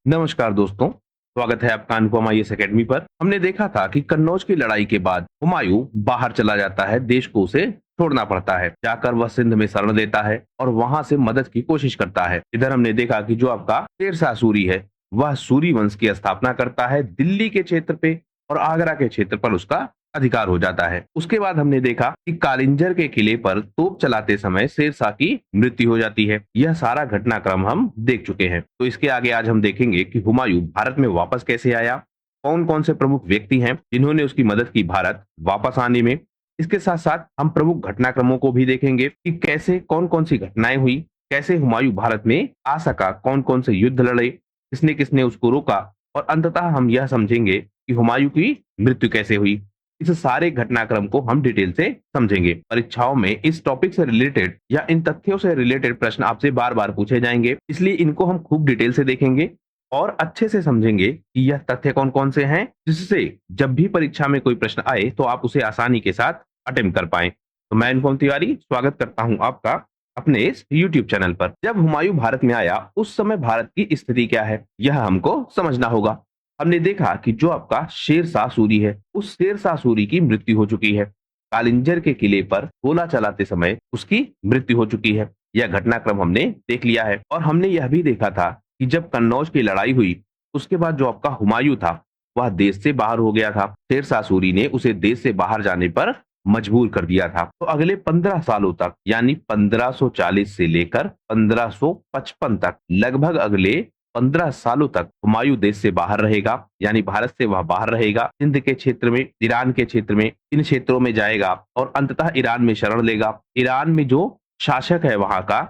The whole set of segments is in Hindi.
नमस्कार दोस्तों, स्वागत है आपका अनुपमा आईएएस एकेडमी पर। हमने देखा था कि कन्नौज की लड़ाई के बाद हुमायूं बाहर चला जाता है, देश को उसे छोड़ना पड़ता है। जाकर वह सिंध में शरण लेता है और वहां से मदद की कोशिश करता है। इधर हमने देखा कि जो आपका शेरशाह सूरी है, वह सूरी वंश की स्थापना करता है दिल्ली के क्षेत्र पे और आगरा के क्षेत्र पर उसका अधिकार हो जाता है। उसके बाद हमने देखा कि कालिंजर के किले पर तोप चलाते समय शेरशाह की मृत्यु हो जाती है। यह सारा घटनाक्रम हम देख चुके हैं। तो इसके आगे आज हम देखेंगे कि हुमायूं भारत में वापस कैसे आया, कौन कौन से प्रमुख व्यक्ति हैं जिन्होंने उसकी मदद की भारत वापस आने में। इसके साथ साथ हम प्रमुख घटनाक्रमों को भी देखेंगे कि कैसे कौन कौन सी घटनाएं हुई, कैसे हुमायूं भारत में आ सका, कौन कौन से युद्ध लड़े, किसने किसने उसको रोका, और अंततः हम यह समझेंगे कि हुमायूं की मृत्यु कैसे हुई। इस सारे घटनाक्रम को हम डिटेल से समझेंगे। परीक्षाओं में इस टॉपिक से रिलेटेड या इन तथ्यों से रिलेटेड प्रश्न आपसे बार बार पूछे जाएंगे, इसलिए इनको हम खूब डिटेल से देखेंगे और अच्छे से समझेंगे कि यह तथ्य कौन कौन से हैं, जिससे जब भी परीक्षा में कोई प्रश्न आए तो आप उसे आसानी के साथ अटेम्प्ट कर पाए। तो मैं अनुपम तिवारी स्वागत करता हूं आपका अपने इस YouTube चैनल पर। जब हुमायूं भारत में आया उस समय भारत की स्थिति क्या है, यह हमको समझना होगा। हमने देखा कि जो आपका शेरशाह सूरी है, उस शेरशाह सूरी की मृत्यु हो चुकी है। कालिंजर के किले पर गोला चलाते समय उसकी मृत्यु हो चुकी है। यह घटनाक्रम हमने देख लिया है और हमने यह भी देखा था कि जब कन्नौज की लड़ाई हुई, उसके बाद जो आपका हुमायूं था वह देश से बाहर हो गया था। शेरशाह सूरी ने उसे देश से बाहर जाने पर मजबूर कर दिया था। तो अगले 15 सालों तक, यानी 1540 से लेकर 1555 तक, लगभग अगले 15 सालों तक हुमायूं देश से बाहर रहेगा, यानी भारत से वह बाहर रहेगा। सिंध के क्षेत्र में, ईरान के क्षेत्र में, इन क्षेत्रों में जाएगा और अंततः ईरान में शरण लेगा। ईरान में जो शासक है वहां का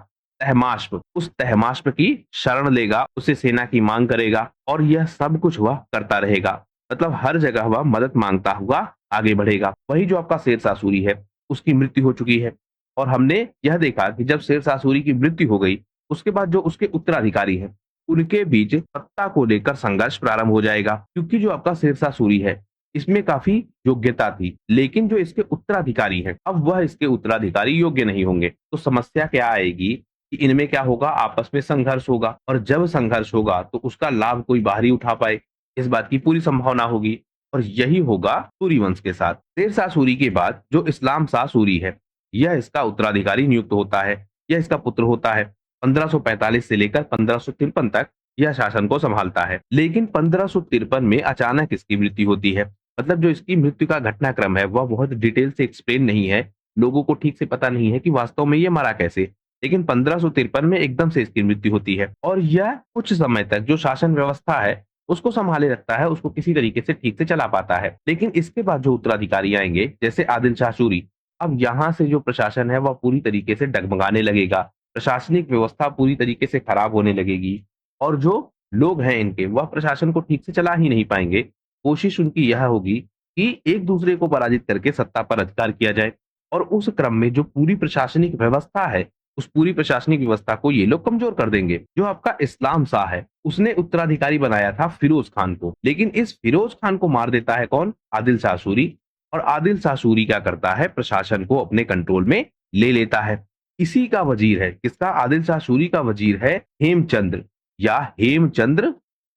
तहमास्प, उस तहमास्प की शरण लेगा, उसे सेना की मांग करेगा और यह सब कुछ वह करता रहेगा। मतलब हर जगह वह मदद मांगता हुआ आगे बढ़ेगा। वही जो आपका शेरशाह सूरी है, उसकी मृत्यु हो चुकी है और हमने यह देखा कि जब शेरशाह सूरी की मृत्यु हो गई, उसके बाद जो उसके उत्तराधिकारी हैं, उनके बीच सत्ता को लेकर संघर्ष प्रारंभ हो जाएगा। क्योंकि जो आपका शेरशाह सूरी है, इसमें काफी योग्यता थी, लेकिन जो इसके उत्तराधिकारी हैं, अब वह इसके उत्तराधिकारी योग्य नहीं होंगे। तो समस्या क्या आएगी कि इनमें क्या होगा, आपस में संघर्ष होगा और जब संघर्ष होगा तो उसका लाभ कोई बाहरी उठा पाए, इस बात की पूरी संभावना होगी। और यही होगा सूरी वंश के साथ। शेरशाह सूरी के बाद जो इस्लाम शाह सूरी है, यह इसका उत्तराधिकारी नियुक्त होता है, यह इसका पुत्र होता है। 1545 से लेकर 1553 तक यह शासन को संभालता है। लेकिन 1553 में अचानक इसकी मृत्यु होती है। मतलब जो इसकी मृत्यु का घटनाक्रम है वह बहुत डिटेल से एक्सप्लेन नहीं है, लोगों को ठीक से पता नहीं है कि वास्तव में ये मरा कैसे। लेकिन 1553 में एकदम से इसकी मृत्यु होती है और यह कुछ समय तक जो शासन व्यवस्था है उसको संभाले रखता है, उसको किसी तरीके से ठीक से चला पाता है। लेकिन इसके बाद जो उत्तराधिकारी आएंगे, जैसे आदिल शाह सूरी, अब यहाँ से जो प्रशासन है वह पूरी तरीके से डगमगाने लगेगा, प्रशासनिक व्यवस्था पूरी तरीके से खराब होने लगेगी और जो लोग हैं इनके, वह प्रशासन को ठीक से चला ही नहीं पाएंगे। कोशिश उनकी यह होगी कि एक दूसरे को पराजित करके सत्ता पर अधिकार किया जाए और उस क्रम में जो पूरी प्रशासनिक व्यवस्था है, उस पूरी प्रशासनिक व्यवस्था को ये लोग कमजोर कर देंगे। जो आपका इस्लाम शाह है, उसने उत्तराधिकारी बनाया था फिरोज खान को, लेकिन इस फिरोज खान को मार देता है कौन, आदिल शाह सूरी। और आदिल शाह सूरी क्या करता है, प्रशासन को अपने कंट्रोल में ले लेता है। इसी का वजीर है, किसका, आदिल शाह सूरी का वजीर है हेमचंद्र या हेमचंद्र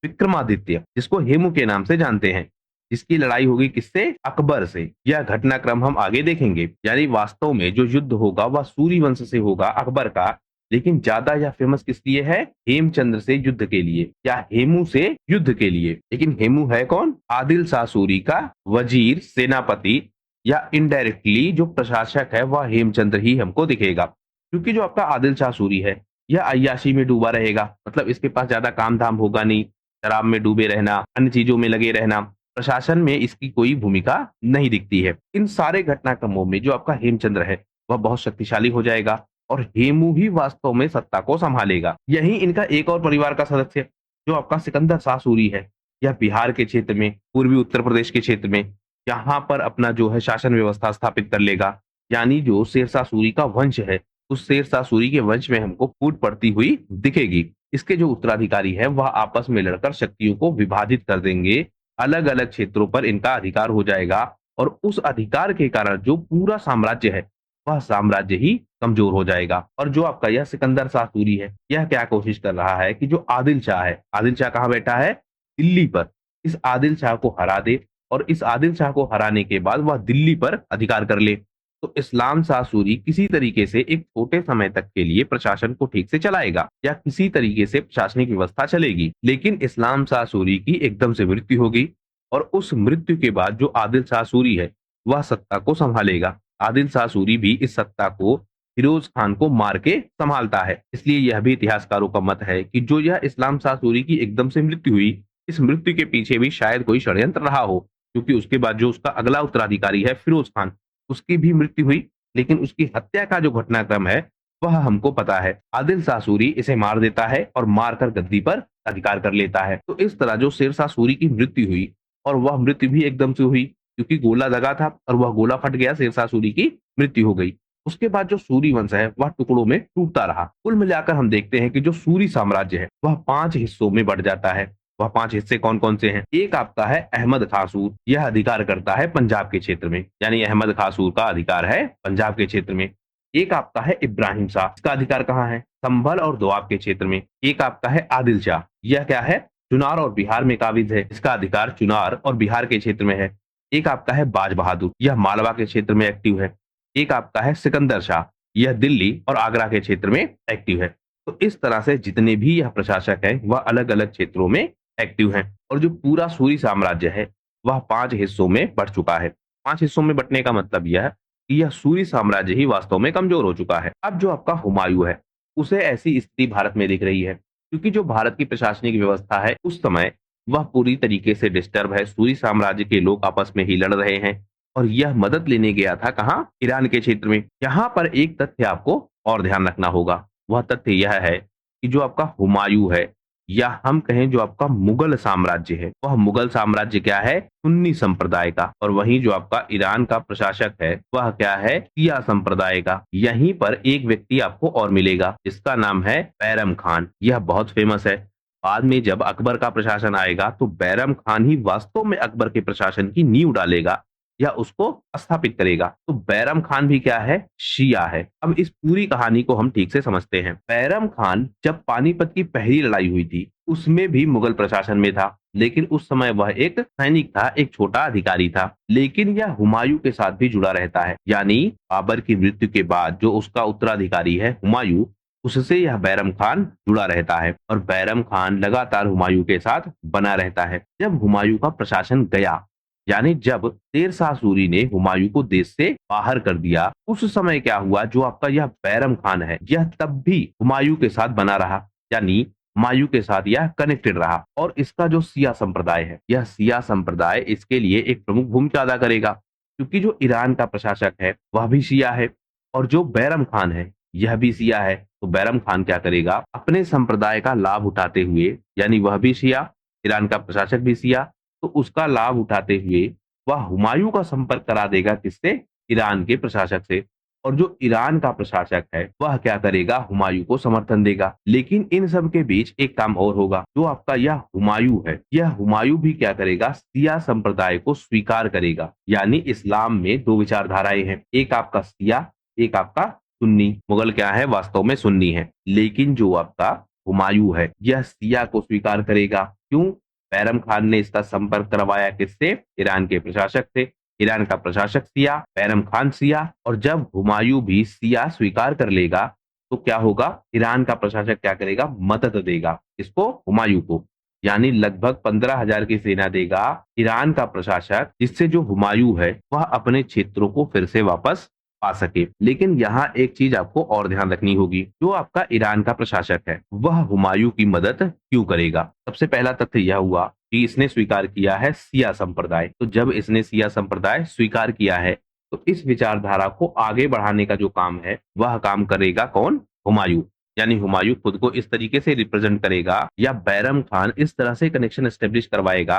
विक्रमादित्य, जिसको हेमू के नाम से जानते हैं। इसकी लड़ाई होगी किससे, अकबर से। यह घटनाक्रम हम आगे देखेंगे। यानी वास्तव में जो युद्ध होगा वह सूरी वंश से होगा, अकबर का, लेकिन ज्यादा यह फेमस किस लिए है, हेमचंद्र से युद्ध के लिए या हेमू से युद्ध के लिए। लेकिन हेमू है कौन, आदिल शाह सूरी का वजीर, सेनापति या इनडायरेक्टली जो प्रशासक है वह हेमचंद्र ही हमको दिखेगा। क्योंकि जो आपका आदिल शाह सूरी है, यह अय्याशी में डूबा रहेगा। मतलब इसके पास ज्यादा काम धाम होगा नहीं, शराब में डूबे रहना, अन्य चीजों में लगे रहना, प्रशासन में इसकी कोई भूमिका नहीं दिखती है। इन सारे घटनाक्रमों में जो आपका हेमचंद्र है वह बहुत शक्तिशाली हो जाएगा और हेमू ही वास्तव में सत्ता को संभालेगा। यही इनका एक और परिवार का सदस्य जो आपका सिकंदर शाह सूरी है, यह बिहार के क्षेत्र में, पूर्वी उत्तर प्रदेश के क्षेत्र में, यहाँ पर अपना जो है शासन व्यवस्था स्थापित कर लेगा। यानी जो शेरशाह सूरी का वंश है, उस शेरशाह सूरी के वंश में हमको फूट पड़ती हुई दिखेगी। इसके जो उत्तराधिकारी है वह आपस में लड़कर शक्तियों को विभाजित कर देंगे, अलग अलग क्षेत्रों पर इनका अधिकार हो जाएगा और उस अधिकार के कारण जो पूरा साम्राज्य है वह साम्राज्य ही कमजोर हो जाएगा। और जो आपका यह सिकंदर शाह सूरी है, यह क्या कोशिश कर रहा है कि जो आदिल शाह है, आदिल शाह कहाँ बैठा है? दिल्ली पर। इस आदिल शाह को हरा दे और इस आदिल शाह को हराने के बाद वह दिल्ली पर अधिकार कर ले। तो इस्लाम शाह सूरी किसी तरीके से एक छोटे समय तक के लिए प्रशासन को ठीक से चलाएगा या किसी तरीके से प्रशासनिक व्यवस्था चलेगी। लेकिन इस्लाम शाह सूरी की एकदम से मृत्यु होगी और उस मृत्यु के बाद जो आदिल शाह सूरी है, वह सत्ता को संभालेगा। आदिल शाह सूरी भी इस सत्ता को फिरोज खान को मार के संभालता है। इसलिए यह भी इतिहासकारों का मत है कि जो यह इस्लाम शाह सूरी की एकदम से मृत्यु हुई, इस मृत्यु के पीछे भी शायद कोई षड्यंत्र रहा हो, क्योंकि उसके बाद जो उसका अगला उत्तराधिकारी है फिरोज खान, उसकी भी मृत्यु हुई, लेकिन उसकी हत्या का जो घटनाक्रम है वह हमको पता है। आदिल शाह सूरी इसे मार देता है और मारकर गद्दी पर अधिकार कर लेता है। तो इस तरह जो शेर शाह सूरी की मृत्यु हुई, और वह मृत्यु भी एकदम से हुई क्योंकि गोला लगा था और वह गोला फट गया, शेर शाह सूरी की मृत्यु हो गई। उसके बाद जो सूरी वंश है वह टुकड़ों में टूटता रहा। कुल मिलाकर हम देखते हैं कि जो सूरी साम्राज्य है वह 5 हिस्सों में बढ़ जाता है। वह 5 हिस्से कौन कौन से हैं? एक आपका है अहमद खां सूर, यह अधिकार करता है पंजाब के क्षेत्र में, यानी अहमद खां सूर का अधिकार है पंजाब के क्षेत्र में। एक आपका है इब्राहिम शाह, इसका अधिकार कहाँ है? संभल और दोआब के क्षेत्र में। एक आपका है आदिल शाह, यह क्या है? चुनार और बिहार में काबिज है, इसका अधिकार चुनार और बिहार के क्षेत्र में है। एक आपका है बाज बहादुर, यह मालवा के क्षेत्र में एक्टिव है। एक आपका है सिकंदर शाह, यह दिल्ली और आगरा के क्षेत्र में एक्टिव है। तो इस तरह से जितने भी यह प्रशासक हैं वह अलग अलग क्षेत्रों में एक्टिव हैं और जो पूरा सूरी साम्राज्य है वह 5 हिस्सों में बढ़ चुका है। 5 हिस्सों में बंटने का मतलब यह है कि यह सूरी साम्राज्य ही वास्तव में कमजोर हो चुका है। अब जो आपका हुमायूं है, उसे ऐसी स्थिति भारत में दिख रही है क्योंकि जो भारत की प्रशासनिक व्यवस्था है उस समय वह पूरी तरीके से डिस्टर्ब है। सूरी साम्राज्य के लोग आपस में ही लड़ रहे हैं और यह मदद लेने गया था कहाँ? ईरान के क्षेत्र में। यहाँ पर एक तथ्य आपको और ध्यान रखना होगा, वह तथ्य यह है कि जो आपका हुमायूं है या हम कहें जो आपका मुगल साम्राज्य है, वह मुगल साम्राज्य क्या है? सुन्नी संप्रदाय का। और वहीं जो आपका ईरान का प्रशासक है वह क्या है? शिया संप्रदाय का। यहीं पर एक व्यक्ति आपको और मिलेगा जिसका नाम है बैरम खान, यह बहुत फेमस है। बाद में जब अकबर का प्रशासन आएगा तो बैरम खान ही वास्तव में अकबर के प्रशासन की नींव डालेगा या उसको स्थापित करेगा। तो बैरम खान भी क्या है? शिया है। अब इस पूरी कहानी को हम ठीक से समझते हैं। बैरम खान जब पानीपत की पहली लड़ाई हुई थी उसमें भी मुगल प्रशासन में था, लेकिन उस समय वह एक सैनिक था, एक छोटा अधिकारी था। लेकिन यह हुमायूं के साथ भी जुड़ा रहता है, यानी बाबर की मृत्यु के बाद जो उसका उत्तराधिकारी है हुमायूं, उससे यह बैरम खान जुड़ा रहता है और बैरम खान लगातार हुमायूं के साथ बना रहता है। जब हुमायूं का प्रशासन गया, यानी जब शेर शाह सूरी ने हुमायूं को देश से बाहर कर दिया, उस समय क्या हुआ? जो आपका यह बैरम खान है यह तब भी हुमायूं के साथ बना रहा, यानी हुमायूं के साथ यह कनेक्टेड रहा। और इसका जो शिया संप्रदाय है, यह शिया संप्रदाय इसके लिए एक प्रमुख भूमिका अदा करेगा क्योंकि जो ईरान का प्रशासक है वह भी शिया है और जो बैरम खान है यह भी शिया है। तो बैरम खान क्या करेगा? अपने संप्रदाय का लाभ उठाते हुए, यानी वह भी शिया, ईरान का प्रशासक भी शिया, तो उसका लाभ उठाते हुए वह हुमायूं का संपर्क करा देगा किससे? ईरान के प्रशासक से। और जो ईरान का प्रशासक है वह क्या करेगा? हुमायूं को समर्थन देगा। लेकिन इन सब के बीच एक काम और होगा, जो आपका यह हुमायूं है, यह हुमायूं भी क्या करेगा? शिया संप्रदाय को स्वीकार करेगा। यानी इस्लाम में 2 विचारधाराएं हैं, एक आपका शिया, एक आपका सुन्नी। मुगल क्या है? वास्तव में सुन्नी है। लेकिन जो आपका हुमायूं है यह शिया को स्वीकार करेगा। क्यों? बैरम खान ने इसका संपर्क करवाया किससे? ईरान के प्रशासक से। ईरान का प्रशासक शिया, बैरम खान शिया, और जब हुमायूं भी शिया स्वीकार कर लेगा तो क्या होगा? ईरान का प्रशासक क्या करेगा? मदद देगा इसको, हुमायूं को, यानी लगभग 15,000 की सेना देगा ईरान का प्रशासक, जिससे जो हुमायूं है वह अपने क्षेत्रों को फिर से वापस पा सके। लेकिन यहाँ एक चीज आपको और ध्यान रखनी होगी, जो आपका ईरान का प्रशासक है वह हुमायूं की मदद क्यों करेगा? सबसे पहला तथ्य यह हुआ कि इसने स्वीकार किया है शिया संप्रदाय। तो जब इसने शिया संप्रदाय स्वीकार किया है तो इस विचारधारा को आगे बढ़ाने का जो काम है वह काम करेगा कौन? हुमायूं। यानी हुमायूं खुद को इस तरीके से रिप्रेजेंट करेगा या बैरम खान इस तरह से कनेक्शन एस्टेब्लिश करवाएगा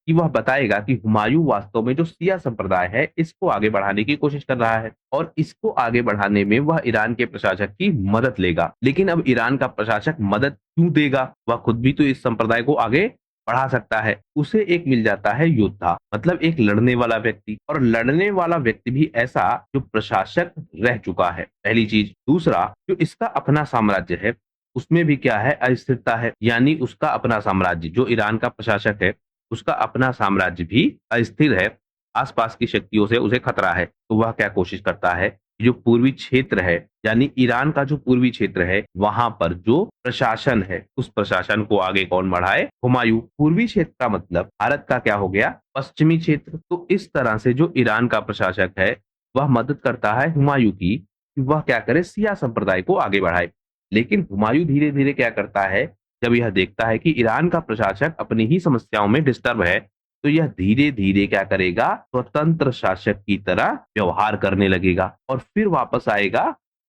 कि वह बताएगा कि हुमायूं वास्तव में जो शिया संप्रदाय है इसको आगे बढ़ाने की कोशिश कर रहा है और इसको आगे बढ़ाने में वह ईरान के प्रशासक की मदद लेगा। लेकिन अब ईरान का प्रशासक मदद क्यों देगा? वह खुद भी तो इस संप्रदाय को आगे बढ़ा सकता है, उसे एक मिल जाता है योद्धा, मतलब एक लड़ने वाला व्यक्ति, और लड़ने वाला व्यक्ति भी ऐसा जो प्रशासक रह चुका है, पहली चीज। दूसरा, जो इसका अपना साम्राज्य है उसमें भी क्या है, अस्थिरता है, यानी उसका अपना साम्राज्य, जो ईरान का प्रशासक है उसका अपना साम्राज्य भी अस्थिर है, आसपास की शक्तियों से उसे खतरा है। तो वह क्या कोशिश करता है, जो पूर्वी क्षेत्र है, यानी ईरान का जो पूर्वी क्षेत्र है, वहां पर जो प्रशासन है उस प्रशासन को आगे कौन बढ़ाए, हुमायूं। पूर्वी क्षेत्र का मतलब भारत का क्या हो गया, पश्चिमी क्षेत्र। तो इस तरह से जो ईरान का प्रशासक है वह मदद करता है हुमायूं की कि वह क्या करे, शिया संप्रदाय को आगे बढ़ाए। लेकिन हुमायूं धीरे धीरे क्या करता है, जब यह देखता है कि ईरान का प्रशासक अपनी ही समस्याओं में डिस्टर्ब है, तो यह धीरे धीरे क्या करेगा, स्वतंत्र शासक की तरह व्यवहार करने लगेगा और फिर वापस आएगा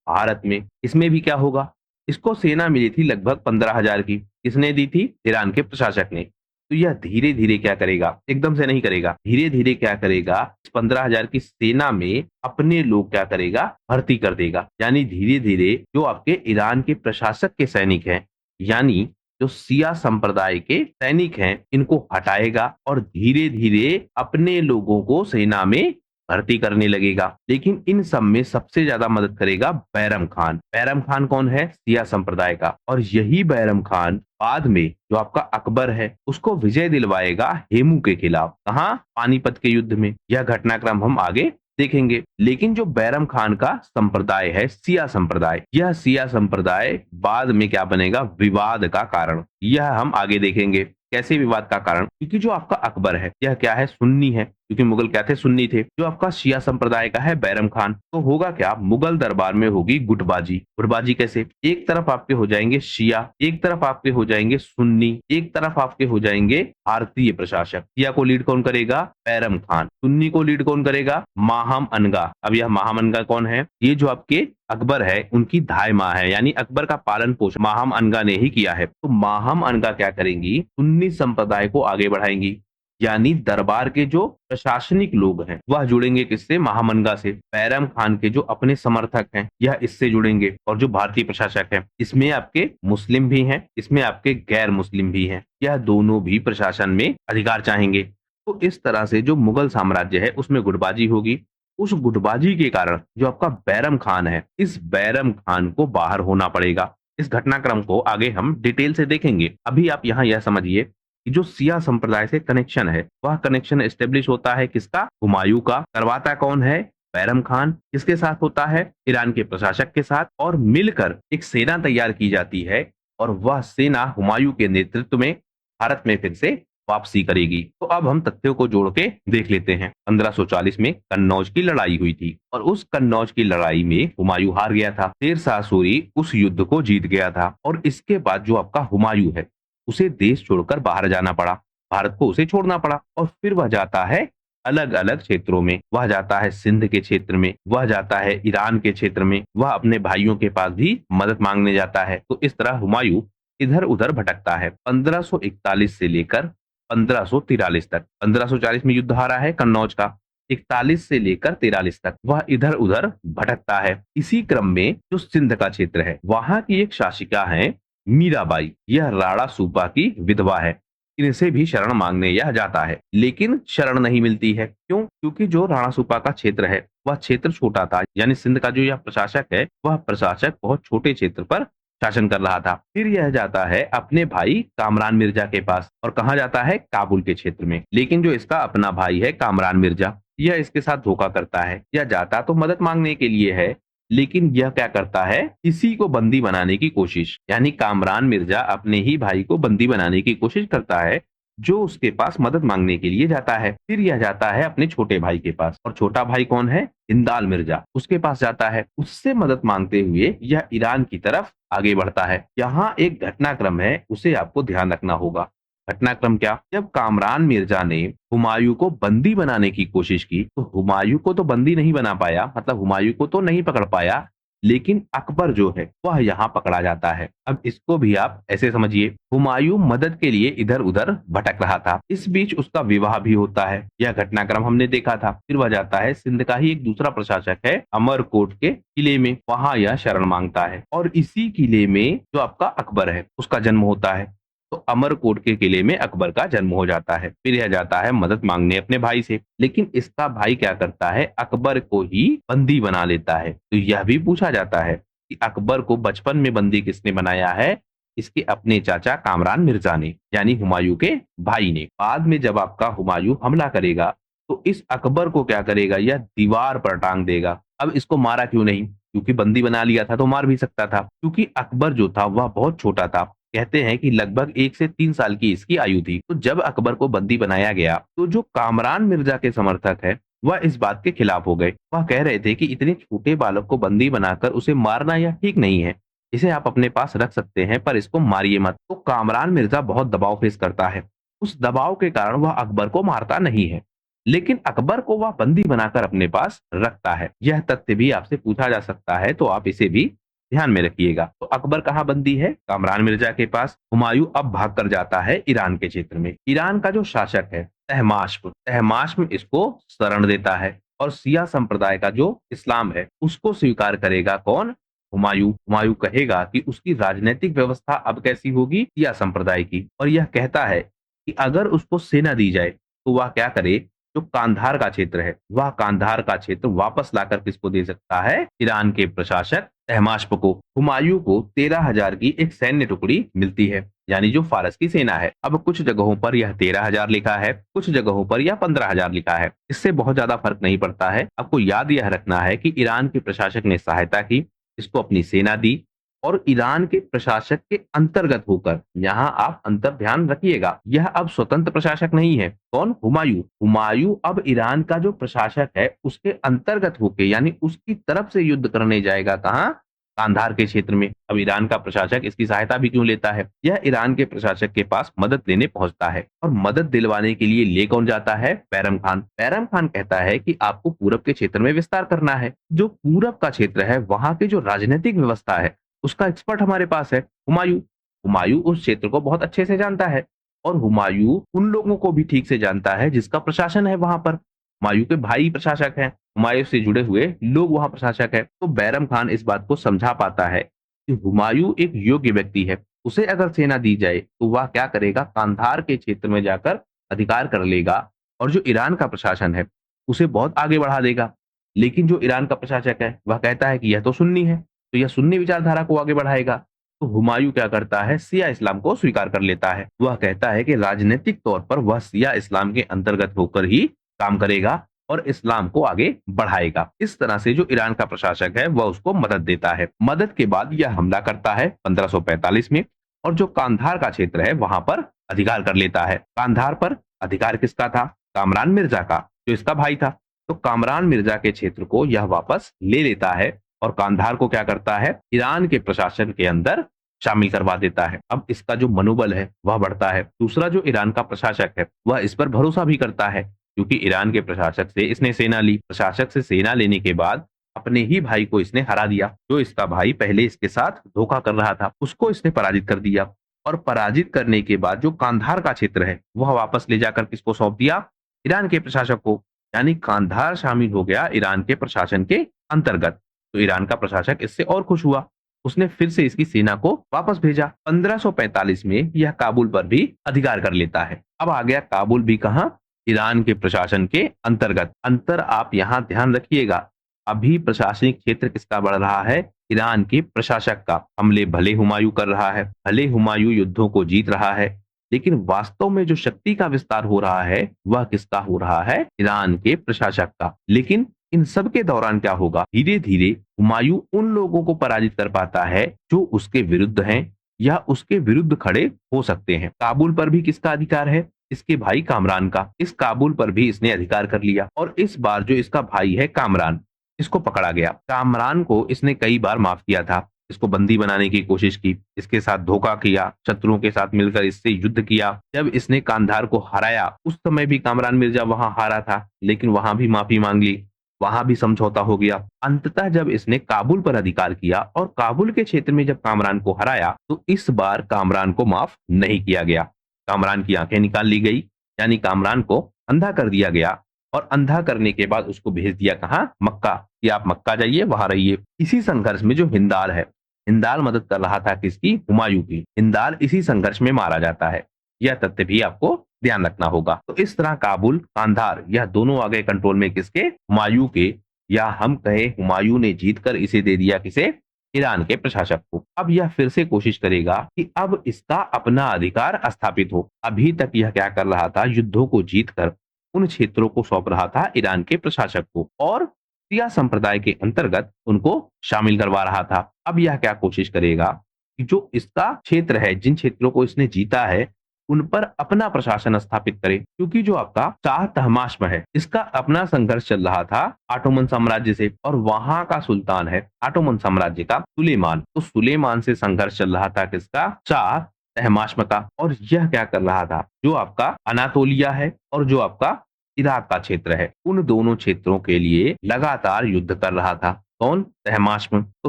भारत में। इसमें भी क्या होगा, इसको सेना मिली थी लगभग 15,000 की। किसने दी थी, ईरान के प्रशासक ने। तो यह धीरे धीरे क्या करेगा, एकदम से नहीं करेगा, धीरे धीरे क्या करेगा, इस 15,000 की सेना में अपने लोग क्या करेगा, भर्ती कर देगा। यानी धीरे धीरे जो आपके ईरान के प्रशासक के सैनिक हैं, यानी जो शिया संप्रदाय के सैनिक हैं, इनको हटाएगा और धीरे धीरे अपने लोगों को सेना में भर्ती करने लगेगा। लेकिन इन सब में सबसे ज्यादा मदद करेगा बैरम खान। बैरम खान कौन है, शिया संप्रदाय का। और यही बैरम खान बाद में जो आपका अकबर है उसको विजय दिलवाएगा हेमू के खिलाफ। कहाँ, पानीपत के युद्ध में। यह घटनाक्रम हम आगे देखेंगे। लेकिन जो बैरम खान का संप्रदाय है, शिया संप्रदाय, यह शिया संप्रदाय बाद में क्या बनेगा, विवाद का कारण। यह हम आगे देखेंगे कैसे विवाद का कारण, क्योंकि जो आपका अकबर है यह क्या है, सुन्नी है, क्योंकि मुगल क्या थे, सुन्नी थे। जो आपका शिया संप्रदाय का है बैरम खान, तो होगा क्या, मुगल दरबार में होगी गुटबाजी। गुटबाजी कैसे, एक तरफ आपके हो जाएंगे शिया, एक तरफ आपके हो जाएंगे सुन्नी, एक तरफ आपके हो जाएंगे भारतीय प्रशासक। शिया को लीड कौन करेगा, बैरम खान। सुन्नी को लीड कौन करेगा, माहम अनगा। अब यह माहम अनगा कौन है, ये जो आपके अकबर है उनकी धाय माँ है, यानी अकबर का पालन पोषण माहम अनगा ने ही किया है। तो माहम अनगा क्या करेंगी, सुन्नी संप्रदाय को आगे बढ़ाएंगी, यानी दरबार के जो प्रशासनिक लोग हैं वह जुड़ेंगे किससे, महामनगा से। बैरम खान के जो अपने समर्थक हैं यह इससे जुड़ेंगे, और जो भारतीय प्रशासक है इसमें आपके मुस्लिम भी हैं, इसमें आपके गैर मुस्लिम भी हैं, यह दोनों भी प्रशासन में अधिकार चाहेंगे। तो इस तरह से जो मुगल साम्राज्य है उसमें गुटबाजी होगी। उस गुटबाजी के कारण जो आपका बैरम खान है, इस बैरम खान को बाहर होना पड़ेगा। इस घटनाक्रम को आगे हम डिटेल से देखेंगे। अभी आप यहाँ यह समझिए कि जो शिया संप्रदाय से कनेक्शन है वह कनेक्शन एस्टेब्लिश होता है किसका, हुमायूं का। करवाता कौन है, बैरम खान। किसके साथ होता है, ईरान के प्रशासक के साथ। और मिलकर एक सेना तैयार की जाती है और वह सेना हुमायूं के नेतृत्व में भारत में फिर से वापसी करेगी। तो अब हम तथ्यों को जोड़ के देख लेते हैं। 1540 में कन्नौज की लड़ाई हुई थी और उस कन्नौज की लड़ाई में हुमायूं हार गया था। शेर शाह सूरी उस युद्ध को जीत गया था और इसके बाद जो आपका हुमायूं है उसे देश छोड़कर बाहर जाना पड़ा, भारत को उसे छोड़ना पड़ा। और फिर वह जाता है अलग अलग क्षेत्रों में, वह जाता है सिंध के क्षेत्र में, वह जाता है ईरान के क्षेत्र में, वह अपने भाइयों के पास भी मदद मांगने जाता है। तो इस तरह हुमायूं इधर उधर भटकता है 1541 से लेकर 1543 तक। 1540 में युद्ध हारा है कन्नौज का, 41 से लेकर 43 तक वह इधर उधर भटकता है। इसी क्रम में जो सिंध का क्षेत्र है वहां की एक शासिका है मीराबाई, यह राणा सूबा की विधवा है। इनसे भी शरण मांगने यह जाता है, लेकिन शरण नहीं मिलती है। क्यों, क्योंकि जो राणा सूबा का क्षेत्र है वह क्षेत्र छोटा था, यानी सिंध का जो यह प्रशासक है वह प्रशासक बहुत छोटे क्षेत्र पर शासन कर रहा था। फिर यह जाता है अपने भाई कामरान मिर्जा के पास, और कहा जाता है, काबुल के क्षेत्र में। लेकिन जो इसका अपना भाई है कामरान मिर्जा, यह इसके साथ धोखा करता है। यह जाता तो मदद मांगने के लिए है, लेकिन यह क्या करता है, किसी को बंदी बनाने की कोशिश, यानी कामरान मिर्जा अपने ही भाई को बंदी बनाने की कोशिश करता है जो उसके पास मदद मांगने के लिए जाता है। फिर यह जाता है अपने छोटे भाई के पास, और छोटा भाई कौन है, हिंदाल मिर्जा, उसके पास जाता है। उससे मदद मांगते हुए यह ईरान की तरफ आगे बढ़ता है। यहाँ एक घटनाक्रम है, उसे आपको ध्यान रखना होगा। घटनाक्रम क्या, जब कामरान मिर्जा ने हुमायूं को बंदी बनाने की कोशिश की तो हुमायूं को तो बंदी नहीं बना पाया, मतलब हुमायूं को तो नहीं पकड़ पाया, लेकिन अकबर जो है वह यहाँ पकड़ा जाता है। अब इसको भी आप ऐसे समझिए, हुमायूं मदद के लिए इधर उधर भटक रहा था, इस बीच उसका विवाह भी होता है। यह घटनाक्रम हमने देखा था। फिर वह जाता है सिंध का ही एक दूसरा प्रशासक है अमरकोट के किले में, वहां यह शरण मांगता है, और इसी किले में जो आपका अकबर है उसका जन्म होता है। तो अमरकोट के किले में अकबर का जन्म हो जाता है। फिर यह जाता है मदद मांगने अपने भाई से, लेकिन इसका भाई क्या करता है, अकबर को ही बंदी बना लेता है। तो यह भी पूछा जाता है कि अकबर को बचपन में बंदी किसने बनाया है, इसके अपने चाचा कामरान मिर्जा ने, यानी हुमायूं के भाई ने। बाद में जब आपका हुमायूं हमला करेगा तो इस अकबर को क्या करेगा, यह दीवार पर टांग देगा। अब इसको मारा क्यों नहीं, क्योंकि बंदी बना लिया था तो मार भी सकता था, क्योंकि अकबर जो था वह बहुत छोटा था। कहते हैं कि लगभग 1 से 3 साल की इसकी आयु थी। तो जब अकबर को बंदी बनाया गया तो जो कामरान मिर्जा के समर्थक है वह इस बात के खिलाफ हो गए। वह कह रहे थे कि इतने छोटे बालक को बंदी बनाकर उसे मारना यह ठीक नहीं है, इसे आप अपने पास रख सकते हैं पर इसको मारिए मत। तो कामरान मिर्जा बहुत दबाव फेस करता है। उस दबाव के कारण वह अकबर को मारता नहीं है, लेकिन अकबर को वह बंदी बनाकर अपने पास रखता है। यह तथ्य भी आपसे पूछा जा सकता है, तो आप इसे भी ध्यान में रखिएगा। तो अकबर कहाँ बंदी है, कामरान मिर्जा के पास। हुमायूं अब भाग कर जाता है ईरान के क्षेत्र में। ईरान का जो शासक है तहमास्प, तहमास्प इसको शरण देता है और शिया संप्रदाय का जो इस्लाम है उसको स्वीकार करेगा। कौन, हुमायूं। हुमायूं कहेगा कि उसकी राजनीतिक व्यवस्था अब कैसी होगी, शिया संप्रदाय की। और यह कहता है कि अगर उसको सेना दी जाए तो वह क्या करे, जो कांधार का क्षेत्र है वह कांधार का क्षेत्र वापस लाकर किसको दे सकता है, ईरान के प्रशासक तहमास्प को। हुमायूं को 13,000 की एक सैन्य टुकड़ी मिलती है, यानी जो फारस की सेना है। अब कुछ जगहों पर यह 13,000 लिखा है, कुछ जगहों पर यह 15,000 लिखा है। इससे बहुत ज्यादा फर्क नहीं पड़ता है। आपको याद यह रखना है कि ईरान के प्रशासक ने सहायता की, इसको अपनी सेना दी और ईरान के प्रशासक के अंतर्गत होकर, यहाँ आप अंतर ध्यान रखिएगा, यह अब स्वतंत्र प्रशासक नहीं है। कौन, हुमायूं। हुमायूं अब ईरान का जो प्रशासक है उसके अंतर्गत होके, यानी उसकी तरफ से युद्ध करने जाएगा। कहाँ, कांधार के क्षेत्र में। अब ईरान का प्रशासक इसकी सहायता भी क्यों लेता है, यह ईरान के प्रशासक के पास मदद लेने पहुंचता है। और मदद दिलवाने के लिए ले कौन जाता है, बैरम खान। बैरम खान कहता है कि आपको पूरब के क्षेत्र में विस्तार करना है। जो पूरब का क्षेत्र है वहां की जो राजनीतिक व्यवस्था है उसका एक्सपर्ट हमारे पास है, हुमायूं। हुमायूं उस क्षेत्र को बहुत अच्छे से जानता है और हुमायूं उन लोगों को भी ठीक से जानता है जिसका प्रशासन है वहां पर। हुमायूं के भाई प्रशासक हैं, हुमायूं से जुड़े हुए लोग वहां प्रशासक है। तो बैरम खान इस बात को समझा पाता है कि हुमायूं एक योग्य व्यक्ति है, उसे अगर सेना दी जाए तो वह क्या करेगा, कांधार के क्षेत्र में जाकर अधिकार कर लेगा और जो ईरान का प्रशासन है उसे बहुत आगे बढ़ा देगा। लेकिन जो ईरान का प्रशासक है वह कहता है कि यह तो सुन्नी है, तो यह सुन्नी विचारधारा को आगे बढ़ाएगा। तो हुमायूं क्या करता है, शिया इस्लाम को स्वीकार कर लेता है। वह कहता है कि राजनीतिक तौर पर वह शिया इस्लाम के अंतर्गत होकर ही काम करेगा और इस्लाम को आगे बढ़ाएगा। इस तरह से जो ईरान का प्रशासक है वह उसको मदद देता है। मदद के बाद यह हमला करता है 1545 में और जो कांधार का क्षेत्र है वहां पर अधिकार कर लेता है। कांधार पर अधिकार किसका था, कामरान मिर्जा का, जो इसका भाई था। तो कामरान मिर्जा के क्षेत्र को यह वापस ले लेता है और कांधार को क्या करता है, ईरान के प्रशासन के अंदर शामिल करवा देता है। अब इसका जो मनोबल है वह बढ़ता है। दूसरा, जो ईरान का प्रशासक है वह इस पर भरोसा भी करता है, क्योंकि ईरान के प्रशासक से इसने सेना ली। प्रशासक से सेना लेने के बाद अपने ही भाई को इसने हरा दिया। जो इसका भाई पहले इसके साथ धोखा कर रहा था उसको इसने पराजित कर दिया। और पराजित करने के बाद जो कांधार का क्षेत्र है वह वापस ले जाकर किसको सौंप दिया, ईरान के प्रशासक को। यानी कांधार शामिल हो गया ईरान के प्रशासन के अंतर्गत। तो ईरान का प्रशासक इससे और खुश हुआ, उसने फिर से इसकी सेना को वापस भेजा। 1545 में यह काबुल पर भी अधिकार कर लेता है। अब आ गया काबुल भी कहां, ईरान के प्रशासन के अंतर्गत। अंतर आप यहां ध्यान रखिएगा, अभी प्रशासनिक क्षेत्र किसका बढ़ रहा है, ईरान के प्रशासक का। हमले भले हुमायूं कर रहा है, भले हुमायूं युद्धों को जीत रहा है, लेकिन वास्तव में जो शक्ति का विस्तार हो रहा है वह किसका हो रहा है, ईरान के प्रशासक का। लेकिन इन सब के दौरान क्या होगा, धीरे धीरे हुमायूं उन लोगों को पराजित कर पाता है जो उसके विरुद्ध हैं या उसके विरुद्ध खड़े हो सकते हैं। काबुल पर भी किसका अधिकार है, इसके भाई कामरान का। इस काबुल पर भी इसने अधिकार कर लिया और इस बार जो इसका भाई है कामरान, इसको पकड़ा गया। कामरान को इसने कई बार माफ किया था, इसको बंदी बनाने की कोशिश की, इसके साथ धोखा किया, शत्रुओं के साथ मिलकर इससे युद्ध किया। जब इसने कांधार को हराया उस समय भी कामरान मिर्जा वहां हारा था, लेकिन वहां भी माफी मांग ली, वहां भी समझौता हो गया। अंततः जब इसने काबुल पर अधिकार किया और काबुल के क्षेत्र में जब कामरान को हराया तो इस बार कामरान को माफ नहीं किया गया। कामरान की आंखें निकाल ली गई, यानी कामरान को अंधा कर दिया गया और अंधा करने के बाद उसको भेज दिया कहां, मक्का, कि आप मक्का जाइए, वहां रहिए। इसी संघर्ष में जो हिंदाल है, हिंदाल मदद कर रहा था किसकी? हुमायूं की। हिंदाल इसी संघर्ष में मारा जाता है। यह तथ्य भी आपको ध्यान रखना होगा। तो इस तरह काबुल, कांधार यह दोनों आ गए कंट्रोल में किसके? हुमायूं के, या हम कहें हुमायूं ने जीतकर इसे दे दिया किसे? ईरान के प्रशासक को। अब यह फिर से कोशिश करेगा कि अब इसका अपना अधिकार स्थापित हो। अभी तक यह क्या कर रहा था? युद्धों को जीतकर उन क्षेत्रों को सौंप रहा था ईरान के प्रशासक को और शिया संप्रदाय के अंतर्गत उनको शामिल करवा रहा था। अब यह क्या कोशिश करेगा कि जो इसका क्षेत्र है, जिन क्षेत्रों को इसने जीता है, उन पर अपना प्रशासन स्थापित करे। क्योंकि जो आपका शाह तहमास्प है, इसका अपना संघर्ष चल रहा था ऑटोमन साम्राज्य से, और वहां का सुल्तान है ऑटोमन साम्राज्य का सुलेमान। तो सुलेमान से संघर्ष चल रहा था किसका? शाह तहमास्प का। और यह क्या कर रहा था? जो आपका अनातोलिया है और जो आपका इराक का क्षेत्र है, उन दोनों क्षेत्रों के लिए लगातार युद्ध कर रहा था। कौन? तहमास्प। तो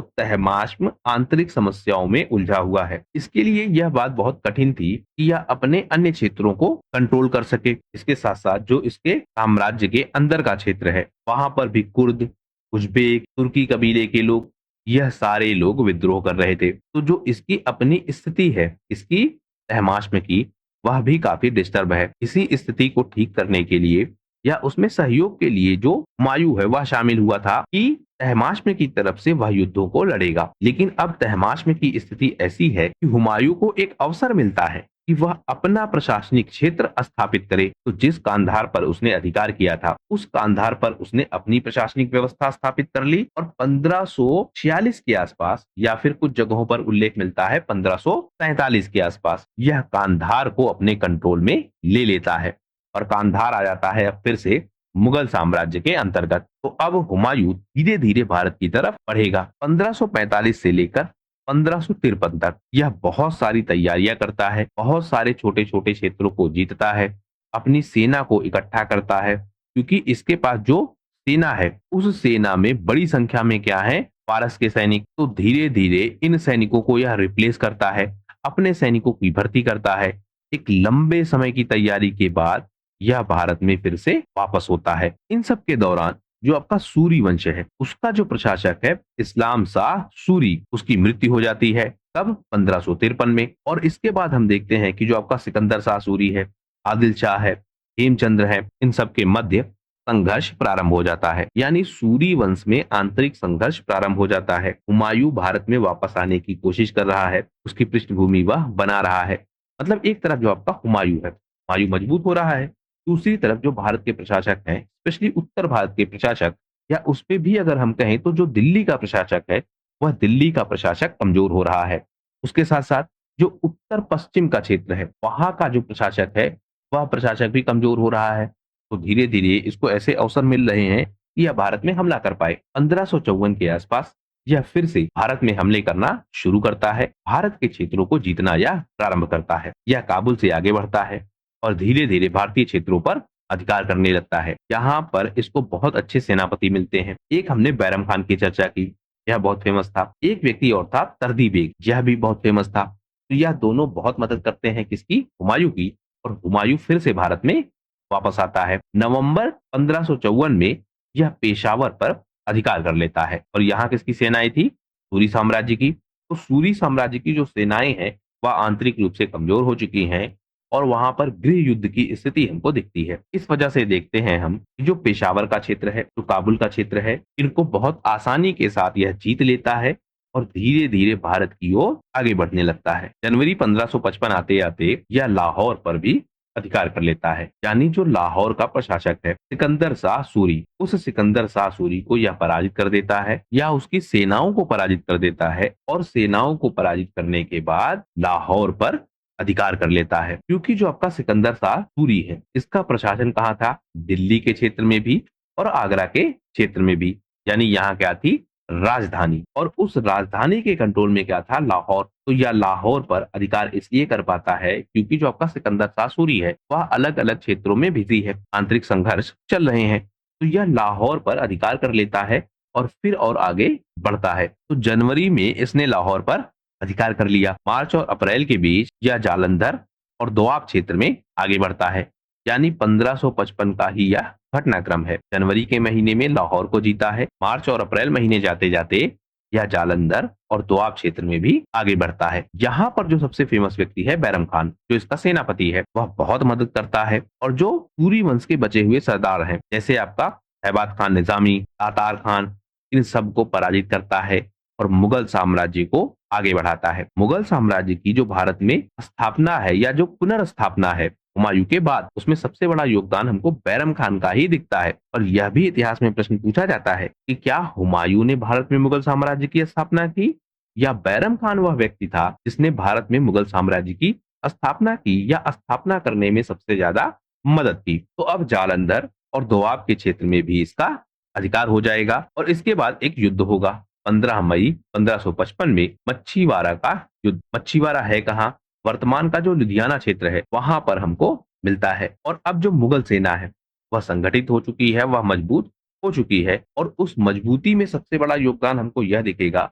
तहमास्प आंतरिक समस्याओं में उलझा हुआ है। इसके लिए यह बात बहुत कठिन थी कि यह अपने अन्य क्षेत्रों को कंट्रोल कर सके। इसके साथ साथ जो इसके साम्राज्य के अंदर का क्षेत्र है, वहां पर भी कुर्द, उज्बेक, तुर्की कबीले के लोग, यह सारे लोग विद्रोह कर रहे थे। तो जो इसकी अपनी स्थिति है, इसकी तहमास्प की, वह भी काफी डिस्टर्ब है। इसी स्थिति को ठीक करने के लिए या उसमें सहयोग के लिए जो हुमायूं है वह शामिल हुआ था कि तहमास्प की तरफ से वह युद्धों को लड़ेगा। लेकिन अब तहमास्प की स्थिति ऐसी है कि हुमायूं को एक अवसर मिलता है कि वह अपना प्रशासनिक क्षेत्र स्थापित करे। तो जिस कांधार पर उसने अधिकार किया था, उस कांधार पर उसने अपनी प्रशासनिक व्यवस्था स्थापित कर ली और 1546 के आसपास, या फिर कुछ जगहों पर उल्लेख मिलता है 1547 के आसपास, यह कांधार को अपने कंट्रोल में ले लेता है और कांधार आ जाता है अब फिर से मुगल साम्राज्य के अंतर्गत। तो अब हुमायूं धीरे धीरे भारत की तरफ बढ़ेगा। 1545 से लेकर 1553 तक यह बहुत सारी तैयारियां करता है, बहुत सारे छोटे छोटे क्षेत्रों को जीतता है, अपनी सेना को इकट्ठा करता है, क्योंकि इसके पास जो सेना है उस सेना में बड़ी संख्या में क्या है? पारस के सैनिक। तो धीरे धीरे इन सैनिकों को यह रिप्लेस करता है, अपने सैनिकों की भर्ती करता है। एक लंबे समय की तैयारी के बाद यह भारत में फिर से वापस होता है। इन सब के दौरान जो आपका सूरी वंश है, उसका जो प्रशासक है इस्लाम शाह सूरी, उसकी मृत्यु हो जाती है। कब? 1553 में। और इसके बाद हम देखते हैं कि जो आपका सिकंदर शाह सूरी है, आदिल शाह है, हेमचंद्र है, इन सब के मध्य संघर्ष प्रारंभ हो जाता है। यानी सूरी वंश में आंतरिक संघर्ष प्रारंभ हो जाता है। हुमायूं भारत में वापस आने की कोशिश कर रहा है, उसकी पृष्ठभूमि वह बना रहा है। मतलब एक तरफ जो आपका हुमायूं है, हुमायूं मजबूत हो रहा है, दूसरी तरफ जो भारत के प्रशासक हैं, स्पेशली उत्तर भारत के प्रशासक, या उस पे भी अगर हम कहें तो जो दिल्ली का प्रशासक है, वह दिल्ली का प्रशासक कमजोर हो रहा है। उसके साथ साथ जो उत्तर पश्चिम का क्षेत्र है, वहां का जो प्रशासक है, वह प्रशासक भी कमजोर हो रहा है। तो धीरे धीरे इसको ऐसे अवसर मिल रहे हैं कि यह भारत में हमला कर पाए। 1554 के आसपास यह फिर से भारत में हमले करना शुरू करता है, भारत के क्षेत्रों को जीतना यह प्रारंभ करता है। यह काबुल से आगे बढ़ता है और धीरे धीरे भारतीय क्षेत्रों पर अधिकार करने लगता है। यहाँ पर इसको बहुत अच्छे सेनापति मिलते हैं। एक हमने बैरम खान की चर्चा की, यह बहुत फेमस था। एक व्यक्ति और था तरदी बेग, यह भी बहुत फेमस था। तो यह दोनों बहुत मदद करते हैं किसकी? हुमायूं की। और हुमायूं फिर से भारत में वापस आता है। नवंबर 1554 में यह पेशावर पर अधिकार कर लेता है। और यहाँ किसकी सेनाएं थी? सूरी साम्राज्य की। तो सूरी साम्राज्य की जो सेनाएं हैं वह आंतरिक रूप से कमजोर हो चुकी हैं और वहां पर गृह युद्ध की स्थिति हमको दिखती है। इस वजह से देखते हैं हम कि जो पेशावर का क्षेत्र है, जो काबुल का क्षेत्र है, इनको बहुत आसानी के साथ यह जीत लेता है और धीरे धीरे भारत की ओर आगे बढ़ने लगता है। जनवरी 1555 आते आते यह लाहौर पर भी अधिकार कर लेता है। यानी जो लाहौर का प्रशासक है सिकंदर शाह सूरी, उस सिकंदर शाह सूरी को यह पराजित कर देता है या उसकी सेनाओं को पराजित कर देता है। और सेनाओं को पराजित करने के बाद लाहौर पर अधिकार कर लेता है। क्योंकि जो आपका सिकंदर शाह सूरी है, इसका प्रशासन कहाँ था? दिल्ली के क्षेत्र में भी और आगरा के क्षेत्र में भी। यानी यहाँ क्या थी? राजधानी। और उस राजधानी के कंट्रोल में क्या था? लाहौर। तो यह लाहौर पर अधिकार इसलिए कर पाता है क्योंकि जो आपका सिकंदर शाह सूरी है वह अलग अलग क्षेत्रों में बिजी है, आंतरिक संघर्ष चल रहे हैं। तो यह लाहौर पर अधिकार कर लेता है और फिर और आगे बढ़ता है। तो जनवरी में इसने लाहौर पर अधिकार कर लिया। मार्च और अप्रैल के बीच यह जालंधर और दोआब क्षेत्र में आगे बढ़ता है। यानी 1555 का ही यह घटनाक्रम है। जनवरी के महीने में लाहौर को जीता है, मार्च और अप्रैल महीने जाते जाते यह जालंधर और दोआब क्षेत्र में भी आगे बढ़ता है। यहाँ पर जो सबसे फेमस व्यक्ति है बैरम खान, जो इसका सेनापति है, वह बहुत मदद करता है और जो सूरी वंश के बचे हुए सरदार हैं, जैसे आपका हैबात खान निजामी, तातार खान, इन सबको पराजित करता है और मुगल साम्राज्य को आगे बढ़ाता है। मुगल साम्राज्य की जो भारत में स्थापना है या जो पुनर्स्थापना है हुमायूं के बाद, उसमें सबसे बड़ा योगदान हमको बैरम खान का ही दिखता है। और यह भी इतिहास में प्रश्न पूछा जाता है कि क्या हुमायूं ने भारत में मुगल साम्राज्य की स्थापना की या बैरम खान वह व्यक्ति था जिसने भारत में मुगल साम्राज्य की स्थापना की या स्थापना करने में सबसे ज्यादा मदद की। तो अब जालंधर और दोआब के क्षेत्र में भी इसका अधिकार हो जाएगा और इसके बाद एक युद्ध होगा 15 मई 1555 में मच्छीवाड़ा का युद्ध। मच्छीवाड़ा है कहाँ? वर्तमान का जो लुधियाना क्षेत्र है वहां पर हमको मिलता है। और अब जो मुगल सेना है वह संगठित हो चुकी है, वह मजबूत हो चुकी है और उस मजबूती में सबसे बड़ा योगदान हमको यह दिखेगा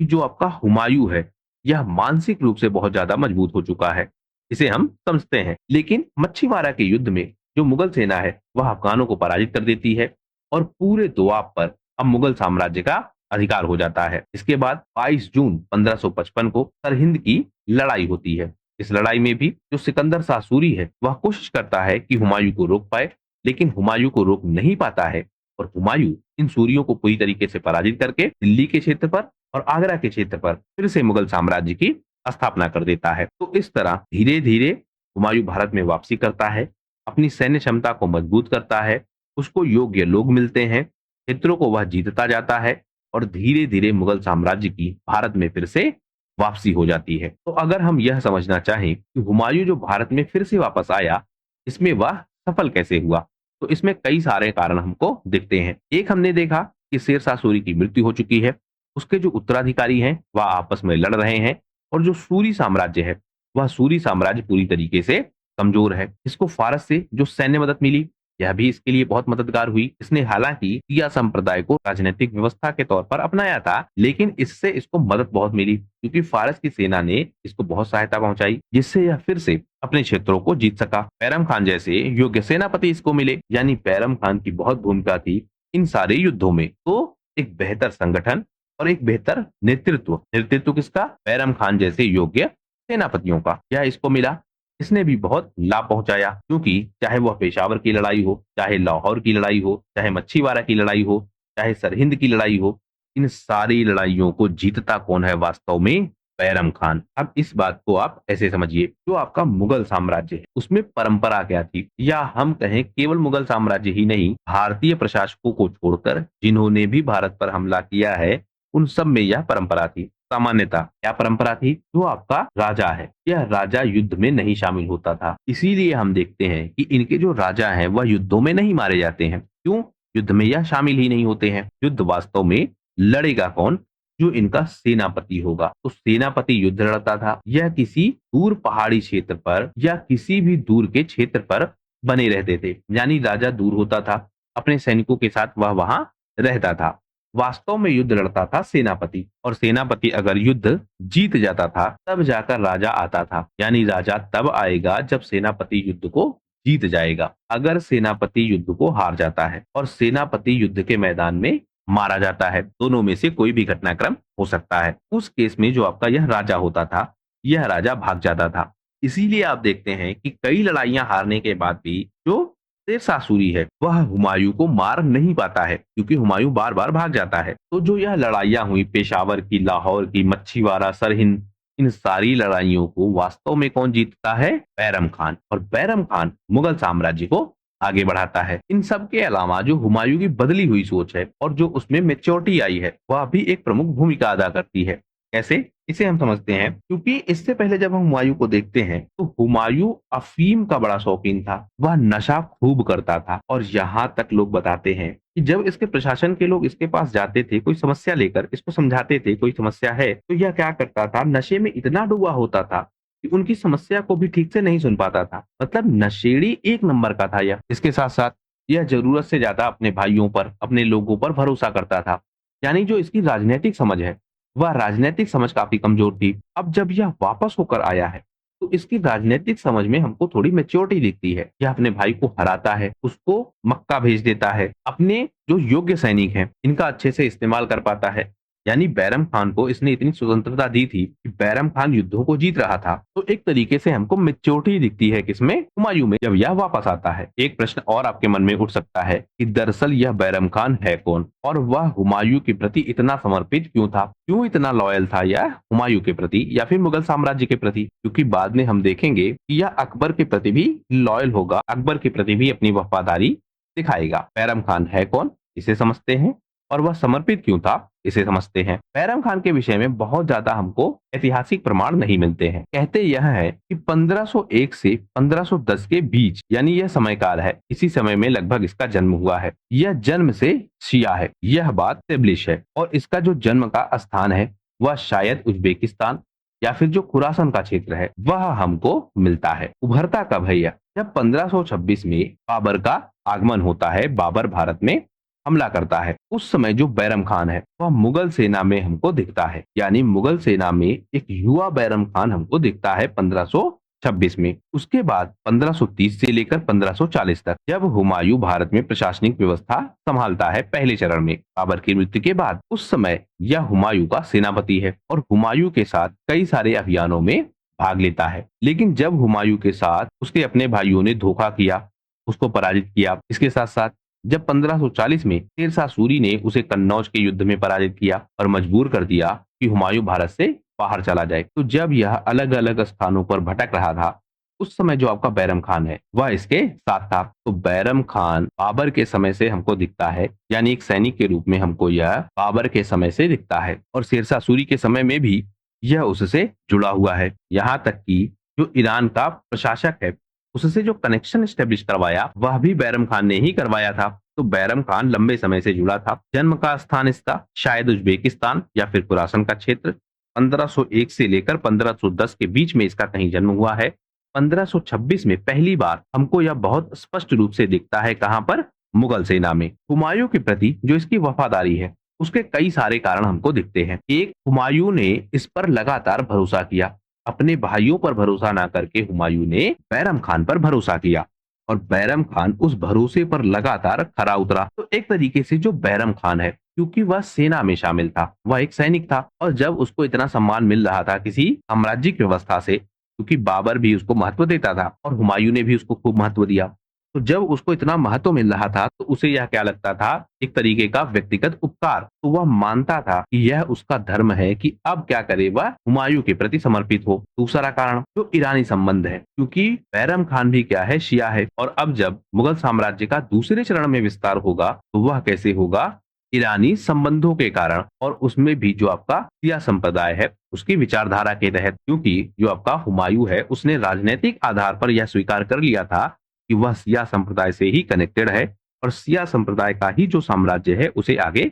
कि जो आपका हुमायूं है यह मानसिक रूप से बहुत ज्यादा मजबूत हो चुका है, इसे हम समझते हैं। लेकिन मच्छीवाड़ा के युद्ध में जो मुगल सेना है वह अफगानों को पराजित कर देती है और पूरे दोआब पर अब मुगल साम्राज्य का अधिकार हो जाता है। इसके बाद 22 जून 1555 को सरहिंद की लड़ाई होती है। इस लड़ाई में भी जो सिकंदर शाह सूरी है वह कोशिश करता है कि हुमायूं को रोक पाए, लेकिन हुमायूं को रोक नहीं पाता है और हुमायूं इन सूरियों को पूरी तरीके से पराजित करके दिल्ली के क्षेत्र पर और आगरा के क्षेत्र पर फिर से मुगल साम्राज्य की स्थापना कर देता है। तो इस तरह धीरे धीरे हुमायूं भारत में वापसी करता है, अपनी सैन्य क्षमता को मजबूत करता है, उसको योग्य लोग मिलते हैं, क्षेत्रों को वह जीतता जाता है और धीरे धीरे मुगल साम्राज्य की भारत में फिर से वापसी हो जाती है। तो अगर हम यह समझना चाहें कि हुमायूं जो भारत में फिर से वापस आया, इसमें वह सफल कैसे हुआ, तो इसमें कई सारे कारण हमको दिखते हैं। एक, हमने देखा कि शेर शाह सूरी की मृत्यु हो चुकी है, उसके जो उत्तराधिकारी हैं वह आपस में लड़ रहे हैं और जो सूरी साम्राज्य है वह सूरी साम्राज्य पूरी तरीके से कमजोर है। इसको फारस से जो सैन्य मदद मिली यह भी इसके लिए बहुत मददगार हुई। इसने हालांकि शिया संप्रदाय को राजनीतिक व्यवस्था के तौर पर अपनाया था, लेकिन इससे इसको मदद बहुत मिली क्योंकि फारस की सेना ने इसको बहुत सहायता पहुंचाई, जिससे यह फिर से अपने क्षेत्रों को जीत सका। बैरम खान जैसे योग्य सेनापति इसको मिले, यानी बैरम खान की बहुत भूमिका थी इन सारे युद्धों में। तो एक बेहतर संगठन और एक बेहतर नेतृत्व किसका? बैरम खान जैसे योग्य सेनापतियों का, यह इसको मिला। इसने भी बहुत लाभ पहुंचाया क्योंकि चाहे वह पेशावर की लड़ाई हो, चाहे लाहौर की लड़ाई हो, चाहे मच्छीवाड़ा की लड़ाई हो, चाहे सरहिंद की लड़ाई हो, इन सारी लड़ाइयों को जीतता कौन है वास्तव में? बैरम खान। अब इस बात को आप ऐसे समझिए, जो आपका मुगल साम्राज्य है उसमें परंपरा क्या थी, या हम कहें केवल मुगल साम्राज्य ही नहीं, भारतीय प्रशासकों को छोड़कर जिन्होंने भी भारत पर हमला किया है उन सब में यह परंपरा थी। सामान्यता क्या परंपरा थी? जो आपका राजा है यह राजा युद्ध में नहीं शामिल होता था, इसीलिए हम देखते हैं कि इनके जो राजा हैं वह युद्धों में नहीं मारे जाते हैं। क्यों? युद्ध में यह शामिल ही नहीं होते हैं। युद्ध वास्तव में लड़ेगा कौन? जो इनका सेनापति होगा। तो सेनापति युद्ध लड़ता था, यह किसी दूर पहाड़ी क्षेत्र पर या किसी भी दूर के क्षेत्र पर बने रहते थे, यानी राजा दूर होता था, अपने सैनिकों के साथ वह वहां रहता था। वास्तव में युद्ध लड़ता था सेनापति, और सेनापति अगर युद्ध जीत जाता था तब जाकर राजा आता था, यानी राजा तब आएगा जब सेनापति युद्ध को जीत जाएगा। अगर सेनापति युद्ध को हार जाता है और सेनापति युद्ध के मैदान में मारा जाता है, दोनों में से कोई भी घटनाक्रम हो सकता है, उस केस में जो आपका यह राजा होता था यह राजा भाग जाता था। इसीलिए आप देखते हैं कि कई लड़ाइयां हारने के बाद भी जो शेर शाह सूरी है वह हुमायूं को मार नहीं पाता है, क्योंकि हुमायूं बार बार भाग जाता है। तो जो यह लड़ाइयां हुई पेशावर की, लाहौर की, मच्छीवाड़ा, सरहिंद, इन सारी लड़ाइयों को वास्तव में कौन जीतता है? बैरम खान। और बैरम खान मुगल साम्राज्य को आगे बढ़ाता है। इन सब के अलावा जो हुमायूं की बदली हुई सोच है और जो उसमें मेच्योरिटी आई है वह भी एक प्रमुख भूमिका अदा करती है। कैसे? इसे हम समझते हैं, क्योंकि इससे पहले जब हम हुमायूं को देखते हैं तो हुमायूं अफीम का बड़ा शौकीन था, वह नशा खूब करता था। और यहाँ तक लोग बताते हैं कि जब इसके प्रशासन के लोग इसके पास जाते थे कोई समस्या लेकर, इसको समझाते थे कोई समस्या है, तो यह क्या करता था, नशे में इतना डूबा होता था कि उनकी समस्या को भी ठीक से नहीं सुन पाता था। मतलब नशेड़ी एक नंबर का था यह। इसके साथ साथ यह जरूरत से ज्यादा अपने भाइयों पर, अपने लोगों पर भरोसा करता था, यानी जो इसकी राजनीतिक समझ है वह राजनीतिक समझ काफी कमजोर थी। अब जब यह वापस होकर आया है तो इसकी राजनीतिक समझ में हमको थोड़ी मैच्योरिटी दिखती है। यह अपने भाई को हराता है, उसको मक्का भेज देता है, अपने जो योग्य सैनिक हैं इनका अच्छे से इस्तेमाल कर पाता है, यानी बैरम खान को इसने इतनी स्वतंत्रता दी थी कि बैरम खान युद्धों को जीत रहा था। तो एक तरीके से हमको मेच्योरिटी दिखती है किसमें, हुमायूं में, जब यह वापस आता है। एक प्रश्न और आपके मन में उठ सकता है कि दरअसल यह बैरम खान है कौन और वह हुमायूं के प्रति इतना समर्पित क्यों था, क्यों इतना लॉयल था यह हुमायूं के प्रति या फिर मुगल साम्राज्य के प्रति। क्योंकि बाद में हम देखेंगे कि यह अकबर के प्रति भी लॉयल होगा, अकबर के प्रति भी अपनी वफादारी दिखाएगा। बैरम खान है कौन, इसे समझते हैं, और वह समर्पित क्यों था, इसे समझते हैं। बैरम खान के विषय में बहुत ज्यादा हमको ऐतिहासिक प्रमाण नहीं मिलते हैं। कहते यह है कि 1501 से 1510 के बीच, यानी यह समय काल है, इसी समय में लगभग इसका जन्म हुआ है। यह जन्म से शिया है, यह बात स्टेब्लिश है। और इसका जो जन्म का स्थान है वह शायद उज्बेकिस्तान या फिर जो खुरासन का क्षेत्र है वह हमको मिलता है। उभरता कब है यह, जब 1526 में बाबर का आगमन होता है, बाबर भारत में हमला करता है। उस समय जो बैरम खान है वह मुगल सेना में हमको दिखता है, यानी मुगल सेना में एक युवा बैरम खान हमको दिखता है 1526 में। उसके बाद 1530 से लेकर 1540 तक, जब हुमायूं भारत में प्रशासनिक व्यवस्था संभालता है पहले चरण में बाबर की मृत्यु के बाद, उस समय यह हुमायूं का सेनापति है और हुमायूं के साथ कई सारे अभियानों में भाग लेता है। लेकिन जब हुमायूं के साथ उसके अपने भाइयों ने धोखा किया, उसको पराजित किया, इसके साथ साथ जब 1540 में शेरशाह सूरी ने उसे कन्नौज के युद्ध में पराजित किया और मजबूर कर दिया कि हुमायूं भारत से बाहर चला जाए, तो जब यह अलग अलग स्थानों पर भटक रहा था, उस समय जो आपका बैरम खान है वह इसके साथ था। तो बैरम खान बाबर के समय से हमको दिखता है, यानी एक सैनिक के रूप में हमको यह बाबर के समय से दिखता है, और शेरशाह सूरी के समय में भी यह उससे जुड़ा हुआ है। यहाँ तक कि जो ईरान का प्रशासक है उससे जो कनेक्शन स्टेब्लिश करवाया वह भी बैरम खान ने ही करवाया था। तो बैरम खान लंबे समय से जुड़ा था। जन्म का स्थान इसका शायद उज्बेकिस्तान या फिर खुरासन का क्षेत्र। 1501 से लेकर 1510 के बीच में इसका कहीं जन्म हुआ है। 1526 में पहली बार हमको यह बहुत स्पष्ट रूप से दिखता है, कहां पर, मुगल सेना में। हुमायूं के प्रति जो इसकी वफादारी है उसके कई सारे कारण हमको दिखते हैं। एक, हुमायूं ने इस पर लगातार भरोसा किया। अपने भाइयों पर भरोसा ना करके हुमायूं ने बैरम खान पर भरोसा किया और बैरम खान उस भरोसे पर लगातार खरा उतरा। तो एक तरीके से जो बैरम खान है, क्योंकि वह सेना में शामिल था, वह एक सैनिक था, और जब उसको इतना सम्मान मिल रहा था किसी साम्राज्यिक व्यवस्था से, क्योंकि बाबर भी उसको महत्व देता था और हुमायूं ने भी उसको खूब महत्व दिया, तो जब उसको इतना महत्व मिल रहा था तो उसे यह क्या लगता था, एक तरीके का व्यक्तिगत उपकार। तो वह मानता था कि यह उसका धर्म है कि अब क्या करे, वह हुमायूं के प्रति समर्पित हो। दूसरा कारण जो ईरानी संबंध है, क्योंकि बैरम खान भी क्या है, शिया है, और अब जब मुगल साम्राज्य का दूसरे चरण में विस्तार होगा तो वह कैसे होगा, ईरानी संबंधों के कारण, और उसमें भी जो आपका शिया संप्रदाय है उसकी विचारधारा के तहत। क्योंकि जो आपका हुमायूं है उसने राजनीतिक आधार पर यह स्वीकार कर लिया था कि वह शिया संप्रदाय से ही कनेक्टेड है और शिया संप्रदाय का ही जो साम्राज्य है उसे आगे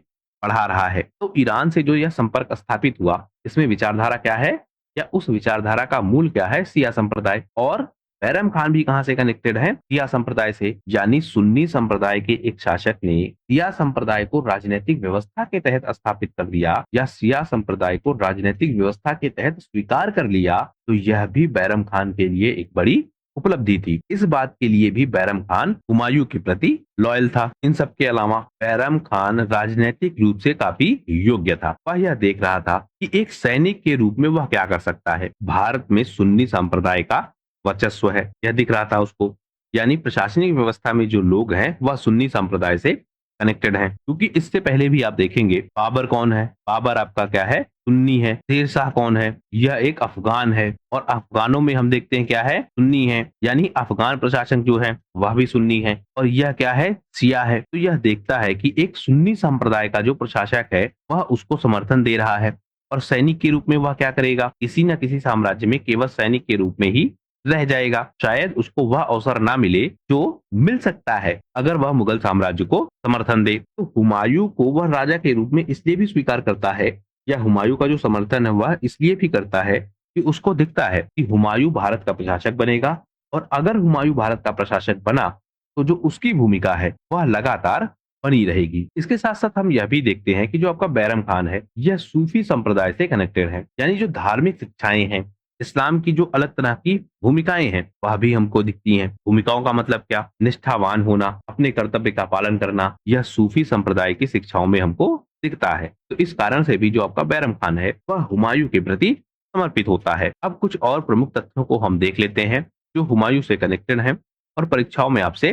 बढ़ा रहा है। तो ईरान से जो यह संपर्क स्थापित हुआ, इसमें विचारधारा क्या है, या उस विचारधारा का मूल क्या है, शिया संप्रदाय। और बैरम खान भी कहां से कनेक्टेड है, शिया संप्रदाय से, यानी सुन्नी संप्रदाय के एक शासक ने शिया संप्रदाय को राजनीतिक व्यवस्था के तहत स्थापित कर दिया या शिया संप्रदाय को राजनीतिक व्यवस्था के तहत स्वीकार कर लिया, तो यह भी बैरम खान के लिए एक बड़ी उपलब्धि थी। इस बात के लिए भी बैरम खान हुमायूं के प्रति लॉयल था। इन सब के अलावा बैरम खान राजनीतिक रूप से काफी योग्य था। वह यह देख रहा था कि एक सैनिक के रूप में वह क्या कर सकता है। भारत में सुन्नी संप्रदाय का वर्चस्व है, यह दिख रहा था उसको, यानी प्रशासनिक व्यवस्था में जो लोग हैं वह सुन्नी संप्रदाय से कनेक्टेड हैं। क्योंकि इससे पहले भी आप देखेंगे बाबर कौन है, बाबर आपका क्या है, सुन्नी है। शेरशाह कौन है, यह एक अफगान है, और अफगानों में हम देखते हैं क्या है, सुन्नी है, यानी अफगान प्रशासक जो है वह भी सुन्नी है, और यह क्या है, शिया है। तो यह देखता है कि एक सुन्नी संप्रदाय का जो प्रशासक है वह उसको समर्थन दे रहा है, और सैनिक के रूप में वह क्या करेगा, किसी न किसी साम्राज्य में केवल सैनिक के रूप में ही रह जाएगा। शायद उसको वह अवसर ना मिले जो मिल सकता है अगर वह मुगल साम्राज्य को समर्थन दे। तो हुमायूं को वह राजा के रूप में इसलिए भी स्वीकार करता है, या हुमायूं का जो समर्थन है वह इसलिए भी करता है कि उसको दिखता है कि हुमायूं भारत का प्रशासक बनेगा, और अगर हुमायूं भारत का प्रशासक बना तो जो उसकी भूमिका है वह लगातार बनी रहेगी। इसके साथ साथ हम यह भी देखते हैं कि जो आपका बैरम खान है यह सूफी संप्रदाय से कनेक्टेड है, यानी जो धार्मिक शिक्षाएं हैं, इस्लाम की जो अलग तरह की भूमिकाएं हैं वह भी हमको दिखती हैं। भूमिकाओं का मतलब क्या, निष्ठावान होना, अपने कर्तव्य का पालन करना, यह सूफी संप्रदाय की शिक्षाओं में हमको दिखता है। तो इस कारण से भी जो आपका बैरम खान है वह हुमायूं के प्रति समर्पित होता है। अब कुछ और प्रमुख तथ्यों को हम देख लेते हैं जो हुमायूं से कनेक्टेड हैं और परीक्षाओं में आपसे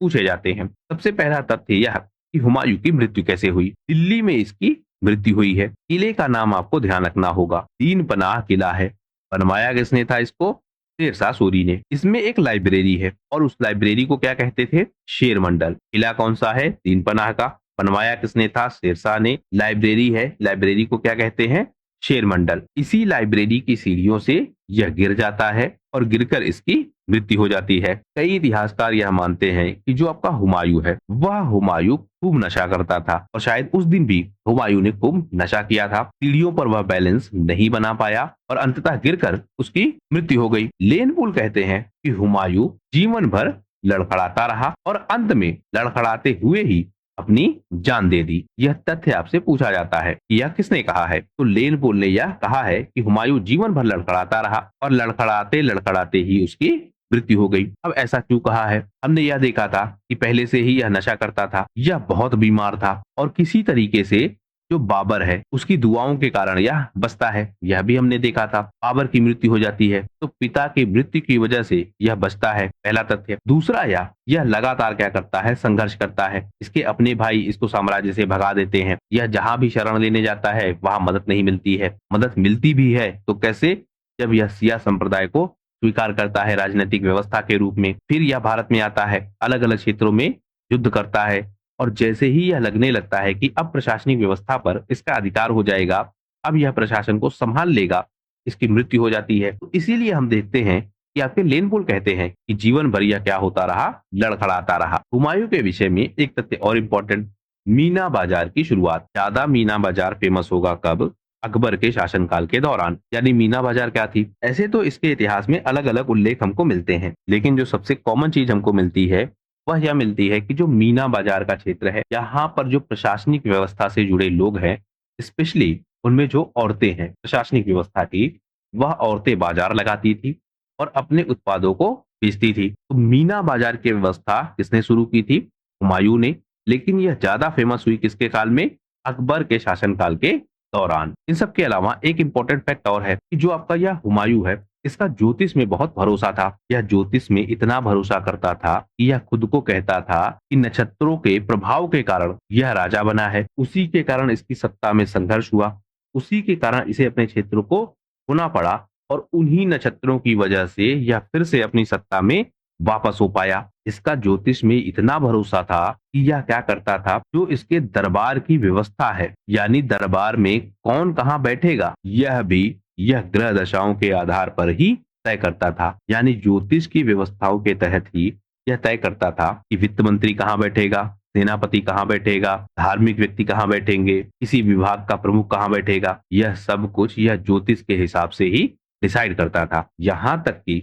पूछे जाते हैं। सबसे पहला तथ्य यह कि हुमायूं की मृत्यु कैसे हुई। दिल्ली में इसकी मृत्यु हुई है। किले का नाम आपको ध्यान रखना होगा, तीन पनाह किला है। बनवाया किसने था इसको? शेरशाह सूरी ने। इसमें एक लाइब्रेरी है और उस लाइब्रेरी को क्या कहते थे? शेर मंडल। किला कौन सा है? तीन पनाह का। बनवाया किसने था? शेरशाह ने। लाइब्रेरी है, लाइब्रेरी को क्या कहते हैं? शेर मंडल। इसी लाइब्रेरी की सीढ़ियों से यह गिर जाता है और गिरकर इसकी मृत्यु हो जाती है। कई इतिहासकार यह मानते हैं कि जो आपका हुमायूं है वह हुमायूं खूब नशा करता था और शायद उस दिन भी हुमायूं ने खूब नशा किया था। सीढ़ियों पर वह बैलेंस नहीं बना पाया और अंततः गिरकर उसकी मृत्यु हो गई। लेनपुल कहते हैं कि हुमायूं जीवन भर लड़खड़ाता रहा और अंत में लड़खड़ाते हुए ही अपनी जान दे दी। यह तथ्य आपसे पूछा जाता है कि यह किसने कहा है? तो लेनपुल ने यह कहा है कि हुमायूं जीवन भर लड़खड़ाता रहा और लड़खड़ाते लड़खड़ाते ही उसकी मृत्यु हो गई। अब ऐसा क्यों कहा है? हमने यह देखा था कि पहले से ही यह नशा करता था, यह बहुत बीमार था और किसी तरीके से जो बाबर है उसकी दुआओं के कारण यह बचता है, यह भी हमने देखा था। बाबर की मृत्यु हो जाती है तो पिता की मृत्यु की वजह से यह बचता है, पहला तथ्य। दूसरा यह लगातार क्या करता है? संघर्ष करता है। इसके अपने भाई इसको साम्राज्य से भगा देते हैं। यह जहां भी शरण लेने जाता है वहां मदद नहीं मिलती है। मदद मिलती भी है तो कैसे? जब यह सिया संप्रदाय को स्वीकार करता है राजनीतिक व्यवस्था के रूप में। फिर यह भारत में आता है, अलग अलग क्षेत्रों में युद्ध करता है और जैसे ही यह लगने लगता है कि अब प्रशासनिक व्यवस्था पर इसका अधिकार हो जाएगा, अब यह प्रशासन को संभाल लेगा, इसकी मृत्यु हो जाती है। तो इसीलिए हम देखते हैं कि आपके लेनपुल कहते हैं कि जीवन भर यह क्या होता रहा? लड़खड़ाता रहा। हुमायूं के विषय में एक तथ्य और इम्पोर्टेंट, मीना बाजार की शुरुआत। ज्यादा मीना बाजार फेमस होगा कब? अकबर के शासनकाल के दौरान। यानी मीना बाजार क्या थी? ऐसे तो इसके इतिहास में अलग अलग उल्लेख हमको मिलते हैं, लेकिन जो सबसे कॉमन चीज हमको मिलती है वह यह मिलती है कि जो मीना बाजार का क्षेत्र है, यहाँ पर जो प्रशासनिक व्यवस्था से जुड़े लोग हैं, स्पेशली उनमें जो औरतें हैं प्रशासनिक व्यवस्था की, वह औरतें बाजार लगाती थी और अपने उत्पादों को बेचती थी। तो मीना बाजार की व्यवस्था किसने शुरू की थी? हुमायूं ने। लेकिन यह ज्यादा फेमस हुई किसके काल में? अकबर के शासनकाल के दौरान। इन सब के अलावा एक इंपॉर्टेंट फैक्ट और है कि जो आपका यह हुमायूं है इसका ज्योतिष में बहुत भरोसा था। यह ज्योतिष में इतना भरोसा करता था कि यह खुद को कहता था कि नक्षत्रों के प्रभाव के कारण यह राजा बना है, उसी के कारण इसकी सत्ता में संघर्ष हुआ, उसी के कारण इसे अपने क्षेत्र को खोना पड़ा और उन्हीं नक्षत्रों की वजह से यह फिर से अपनी सत्ता में वापस हो पाया। इसका ज्योतिष में इतना भरोसा था कि यह क्या करता था, जो इसके दरबार की व्यवस्था है, यानी दरबार में कौन कहाँ बैठेगा, यह भी यह ग्रह दशाओं के आधार पर ही तय करता था। यानी ज्योतिष की व्यवस्थाओं के तहत ही यह तय करता था कि वित्त मंत्री कहाँ बैठेगा, सेनापति कहाँ बैठेगा, धार्मिक व्यक्ति कहाँ बैठेंगे, किसी विभाग का प्रमुख कहाँ बैठेगा, यह सब कुछ यह ज्योतिष के हिसाब से ही डिसाइड करता था। यहाँ तक कि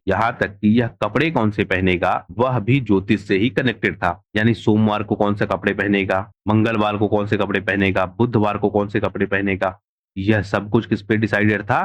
यह कपड़े कौन से पहनेगा वह भी ज्योतिष से ही कनेक्टेड था। यानी सोमवार को कौन से कपड़े पहनेगा, मंगलवार को कौन से कपड़े पहनेगा, बुधवार को कौन से कपड़े पहनेगा, यह सब कुछ किस पे डिसाइडेड था?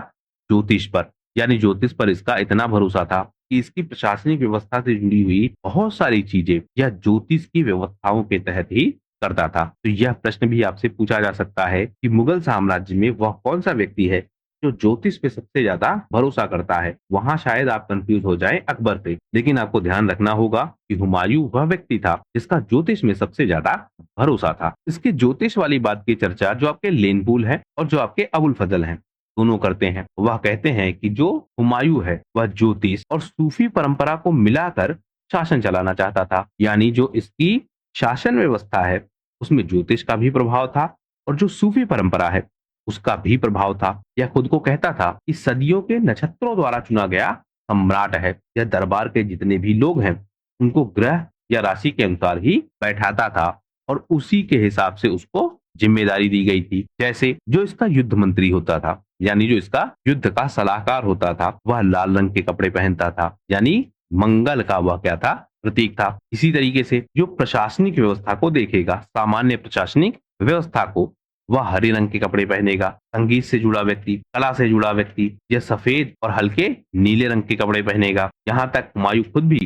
ज्योतिष पर। यानी ज्योतिष पर इसका इतना भरोसा था कि इसकी प्रशासनिक व्यवस्था से जुड़ी हुई बहुत सारी चीजें यह ज्योतिष की व्यवस्थाओं के तहत ही करता था। तो यह प्रश्न भी आपसे पूछा जा सकता है कि मुगल साम्राज्य में वह कौन सा व्यक्ति है जो ज्योतिष पे सबसे ज्यादा भरोसा करता है। वहां शायद आप कंफ्यूज हो जाएं अकबर पे, लेकिन आपको ध्यान रखना होगा कि हुमायूं वह व्यक्ति था जिसका ज्योतिष में सबसे ज्यादा भरोसा था। इसके ज्योतिष वाली बात की चर्चा जो आपके लेनपुल है और जो आपके अबुल फजल हैं दोनों करते हैं। वह कहते हैं कि जो हुमायूं है वह ज्योतिष और सूफी परंपरा को मिलाकर शासन चलाना चाहता था। यानी जो इसकी शासन व्यवस्था है उसमें ज्योतिष का भी प्रभाव था और जो सूफी परंपरा है उसका भी प्रभाव था। यह खुद को कहता था कि सदियों के नक्षत्रों द्वारा चुना गया सम्राट है। यह दरबार के जितने भी लोग हैं उनको ग्रह या राशि के अनुसार ही बैठाता था और उसी के हिसाब से उसको जिम्मेदारी दी गई थी। जैसे जो इसका युद्ध मंत्री होता था, यानी जो इसका युद्ध का सलाहकार होता था, वह लाल रंग के कपड़े पहनता था, यानी मंगल का वह क्या था? प्रतीक था। इसी तरीके से जो प्रशासनिक व्यवस्था को देखेगा, सामान्य प्रशासनिक व्यवस्था को, वह हरे रंग के कपड़े पहनेगा। संगीत से जुड़ा व्यक्ति, कला से जुड़ा व्यक्ति, यह सफेद और हल्के नीले रंग के कपड़े पहनेगा। यहाँ तक हुमायूं खुद भी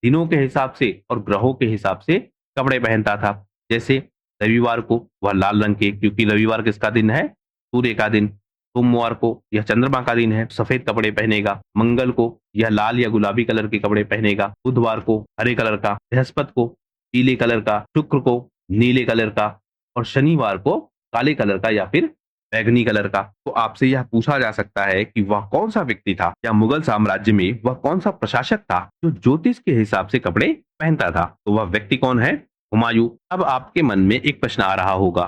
दिनों के हिसाब से और ग्रहों के हिसाब से कपड़े पहनता था। जैसे रविवार को वह लाल रंग के, क्योंकि रविवार किसका दिन है? सूर्य का दिन। सोमवार को यह चंद्रमा का दिन है, सफेद कपड़े पहनेगा। मंगल को यह लाल या गुलाबी कलर के कपड़े पहनेगा। बुधवार को हरे कलर का, बृहस्पति को पीले कलर का, शुक्र को नीले कलर का और शनिवार को काले कलर का या फिर बैगनी कलर का। तो आपसे यह पूछा जा सकता है कि वह कौन सा व्यक्ति था या मुगल साम्राज्य में वह कौन सा प्रशासक था जो ज्योतिष के हिसाब से कपड़े पहनता था। तो वह व्यक्ति कौन है? हुमायूं। अब आपके मन में एक प्रश्न आ रहा होगा,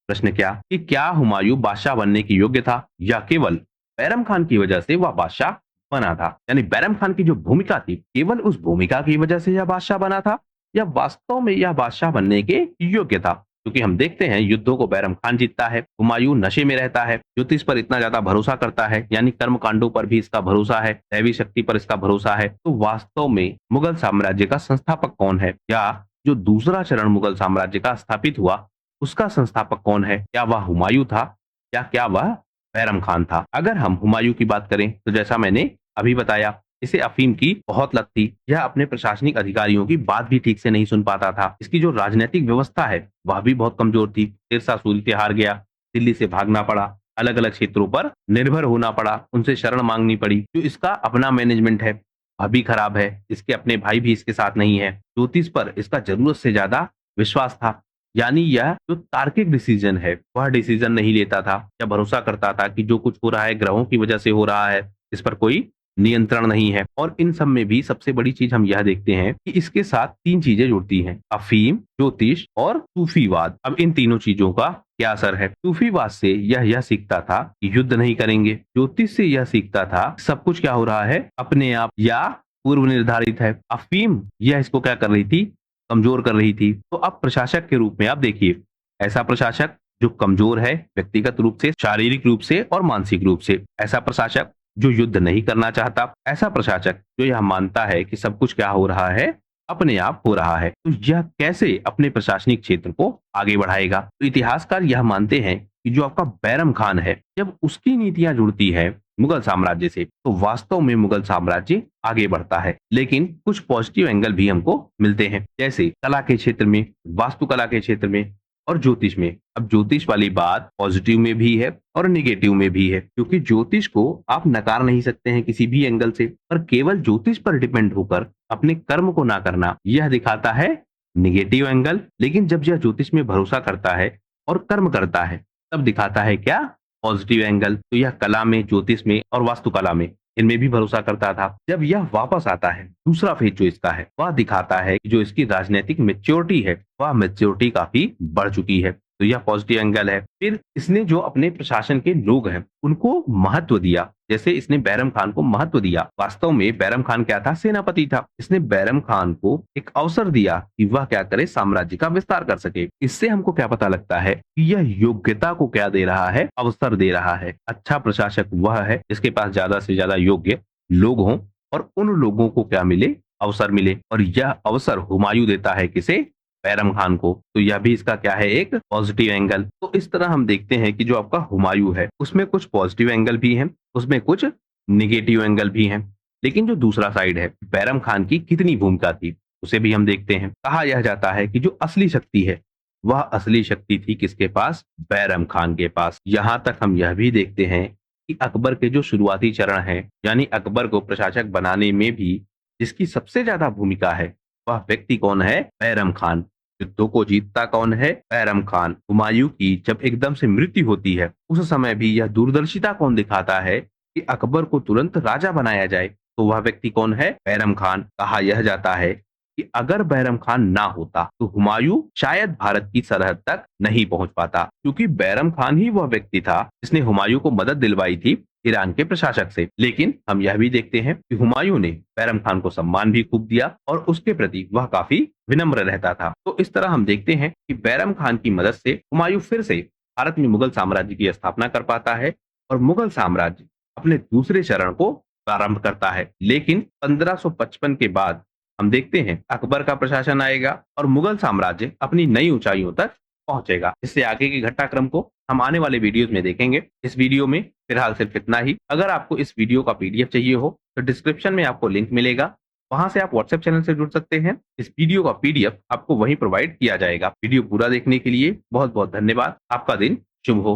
प्रश्न क्या कि क्या हुमायूं बादशाह बनने के योग्य था या केवल बैरम खान की वजह से वह बादशाह बना था? यानी बैरम खान की जो भूमिका थी, केवल उस भूमिका की वजह से यह बादशाह बना था या वास्तव में यह बादशाह बनने के योग्य था? क्योंकि हम देखते हैं युद्धों को बैरम खान जीतता है, हुमायूं नशे में रहता है, ज्योतिष पर इतना ज्यादा भरोसा करता है, यानी कर्म कांडों पर भी इसका भरोसा है, दैवी शक्ति पर इसका भरोसा है। तो वास्तव में मुगल साम्राज्य का संस्थापक कौन है, या जो दूसरा चरण मुगल साम्राज्य का स्थापित हुआ उसका संस्थापक कौन है? क्या वह हुमायूं था या क्या वह बैरम खान था? अगर हम हुमायूं की बात करें तो जैसा मैंने अभी बताया, इसे अफीम की बहुत लत थी। यह अपने प्रशासनिक अधिकारियों की बात भी ठीक से नहीं सुन पाता था। इसकी जो राजनीतिक व्यवस्था है वह भी बहुत कमजोर थी। शेरशाह सूरी से हार गया, दिल्ली से भागना पड़ा, अलग अलग क्षेत्रों पर निर्भर होना पड़ा, उनसे शरण मांगनी पड़ी। जो इसका अपना मैनेजमेंट है वह भी खराब है, इसके अपने भाई भी इसके साथ नहीं है। ज्योतिष पर इसका जरूरत से ज्यादा विश्वास था, यानी यह जो तार्किक डिसीजन है वह डिसीजन नहीं लेता था या भरोसा करता था कि जो कुछ हो रहा है ग्रहों की वजह से हो रहा है, इस पर कोई नियंत्रण नहीं है। और इन सब में भी सबसे बड़ी चीज हम यह देखते हैं कि इसके साथ तीन चीजें जुड़ती हैं, अफीम, ज्योतिष और सूफीवाद। अब इन तीनों चीजों का क्या असर है? सूफीवाद से यह सीखता था कि युद्ध नहीं करेंगे, ज्योतिष से यह सीखता था सब कुछ क्या हो रहा है अपने आप या पूर्व निर्धारित है, अफीम यह इसको क्या कर रही थी? कमजोर कर रही थी। तो अब प्रशासक के रूप में आप देखिए, ऐसा प्रशासक जो कमजोर है व्यक्तिगत रूप से, शारीरिक रूप से और मानसिक रूप से, ऐसा प्रशासक जो युद्ध नहीं करना चाहता, ऐसा प्रशासक जो यह मानता है कि सब कुछ क्या हो रहा है अपने आप हो रहा है। तो यह कैसे अपने प्रशासनिक क्षेत्र को आगे बढ़ाएगा? तो इतिहासकार यह मानते हैं कि जो आपका बैरम खान है, जब उसकी नीतियां जुड़ती है मुगल साम्राज्य से तो वास्तव में मुगल साम्राज्य आगे बढ़ता है। लेकिन कुछ पॉजिटिव एंगल भी हमको मिलते हैं, जैसे कला के क्षेत्र में, वास्तुकला के क्षेत्र में और ज्योतिष में। अब ज्योतिष वाली बात पॉजिटिव में भी है और निगेटिव में भी है, क्योंकि ज्योतिष को आप नकार नहीं सकते हैं किसी भी एंगल से, पर केवल ज्योतिष पर डिपेंड होकर अपने कर्म को ना करना यह दिखाता है निगेटिव एंगल। लेकिन जब यह ज्योतिष में भरोसा करता है और कर्म करता है तब दिखाता है क्या? Positive angle. तो यह कला में, ज्योतिष में और वास्तुकला में, इनमें भी भरोसा करता था। जब यह वापस आता है, दूसरा फेज जो इसका है वह दिखाता है कि जो इसकी राजनीतिक मेच्योरिटी है वह मेच्योरिटी काफी बढ़ चुकी है। तो यह पॉजिटिव एंगल है। फिर इसने जो अपने प्रशासन के लोग हैं उनको महत्व दिया, जैसे इसने बैरम खान को महत्व दिया। वास्तव में बैरम खान क्या था? सेनापति था। इसने बैरम खान को एक अवसर दिया कि वह क्या करे, साम्राज्य का विस्तार कर सके। इससे हमको क्या पता लगता है कि यह योग्यता को क्या दे रहा है? अवसर दे रहा है। अच्छा प्रशासक वह है जिसके पास ज्यादा से ज्यादा योग्य लोग हों और उन लोगों को क्या मिले? अवसर मिले। और यह अवसर हुमायूं देता है किसे? बैरम खान को। तो यह भी इसका क्या है? एक पॉजिटिव एंगल। तो इस तरह हम देखते हैं कि जो आपका हुमायूं है उसमें कुछ पॉजिटिव एंगल भी हैं, उसमें कुछ निगेटिव एंगल भी हैं। लेकिन जो दूसरा साइड है, बैरम खान की कितनी भूमिका थी उसे भी हम देखते हैं। कहा यह जाता है कि जो असली शक्ति है वह असली शक्ति थी किसके पास? बैरम खान के पास। यहां तक हम यह भी देखते हैं कि अकबर के जो शुरुआती चरण है, यानी अकबर को प्रशासक बनाने में भी जिसकी सबसे ज्यादा भूमिका है वह व्यक्ति कौन है? बैरम खान। युद्धों को जीतता कौन है? बैरम खान। हुमायूं की जब एकदम से मृत्यु होती है उस समय भी यह दूरदर्शिता कौन दिखाता है कि अकबर को तुरंत राजा बनाया जाए? तो वह व्यक्ति कौन है? बैरम खान। कहा यह जाता है कि अगर बैरम खान ना होता तो हुमायूं शायद भारत की सरहद तक नहीं पहुंच पाता, क्योंकि बैरम खान ही वह व्यक्ति था जिसने हुमायूं को मदद दिलवाई थी ईरान के प्रशासक से। लेकिन हम यह भी देखते हैं कि हुमायूं ने बैरम खान को सम्मान भी खूब दिया और उसके प्रति वह काफी विनम्र रहता था। तो इस तरह हम देखते हैं कि बैरम खान की मदद से हुमायूं फिर से भारत में मुगल साम्राज्य की स्थापना कर पाता है और मुगल साम्राज्य अपने दूसरे चरण को प्रारंभ करता है। लेकिन 1555 के बाद हम देखते हैं अकबर का प्रशासन आएगा और मुगल साम्राज्य अपनी नई ऊंचाइयों तक पहुंचेगा। इससे आगे के घटनाक्रम को हम आने वाले वीडियोस में देखेंगे। इस वीडियो में फिलहाल सिर्फ इतना ही। अगर आपको इस वीडियो का पीडीएफ चाहिए हो तो डिस्क्रिप्शन में आपको लिंक मिलेगा, वहां से आप व्हाट्सएप चैनल से जुड़ सकते हैं। इस वीडियो का पीडीएफ आपको वहीं प्रोवाइड किया जाएगा। वीडियो पूरा देखने के लिए बहुत बहुत धन्यवाद। आपका दिन शुभ हो।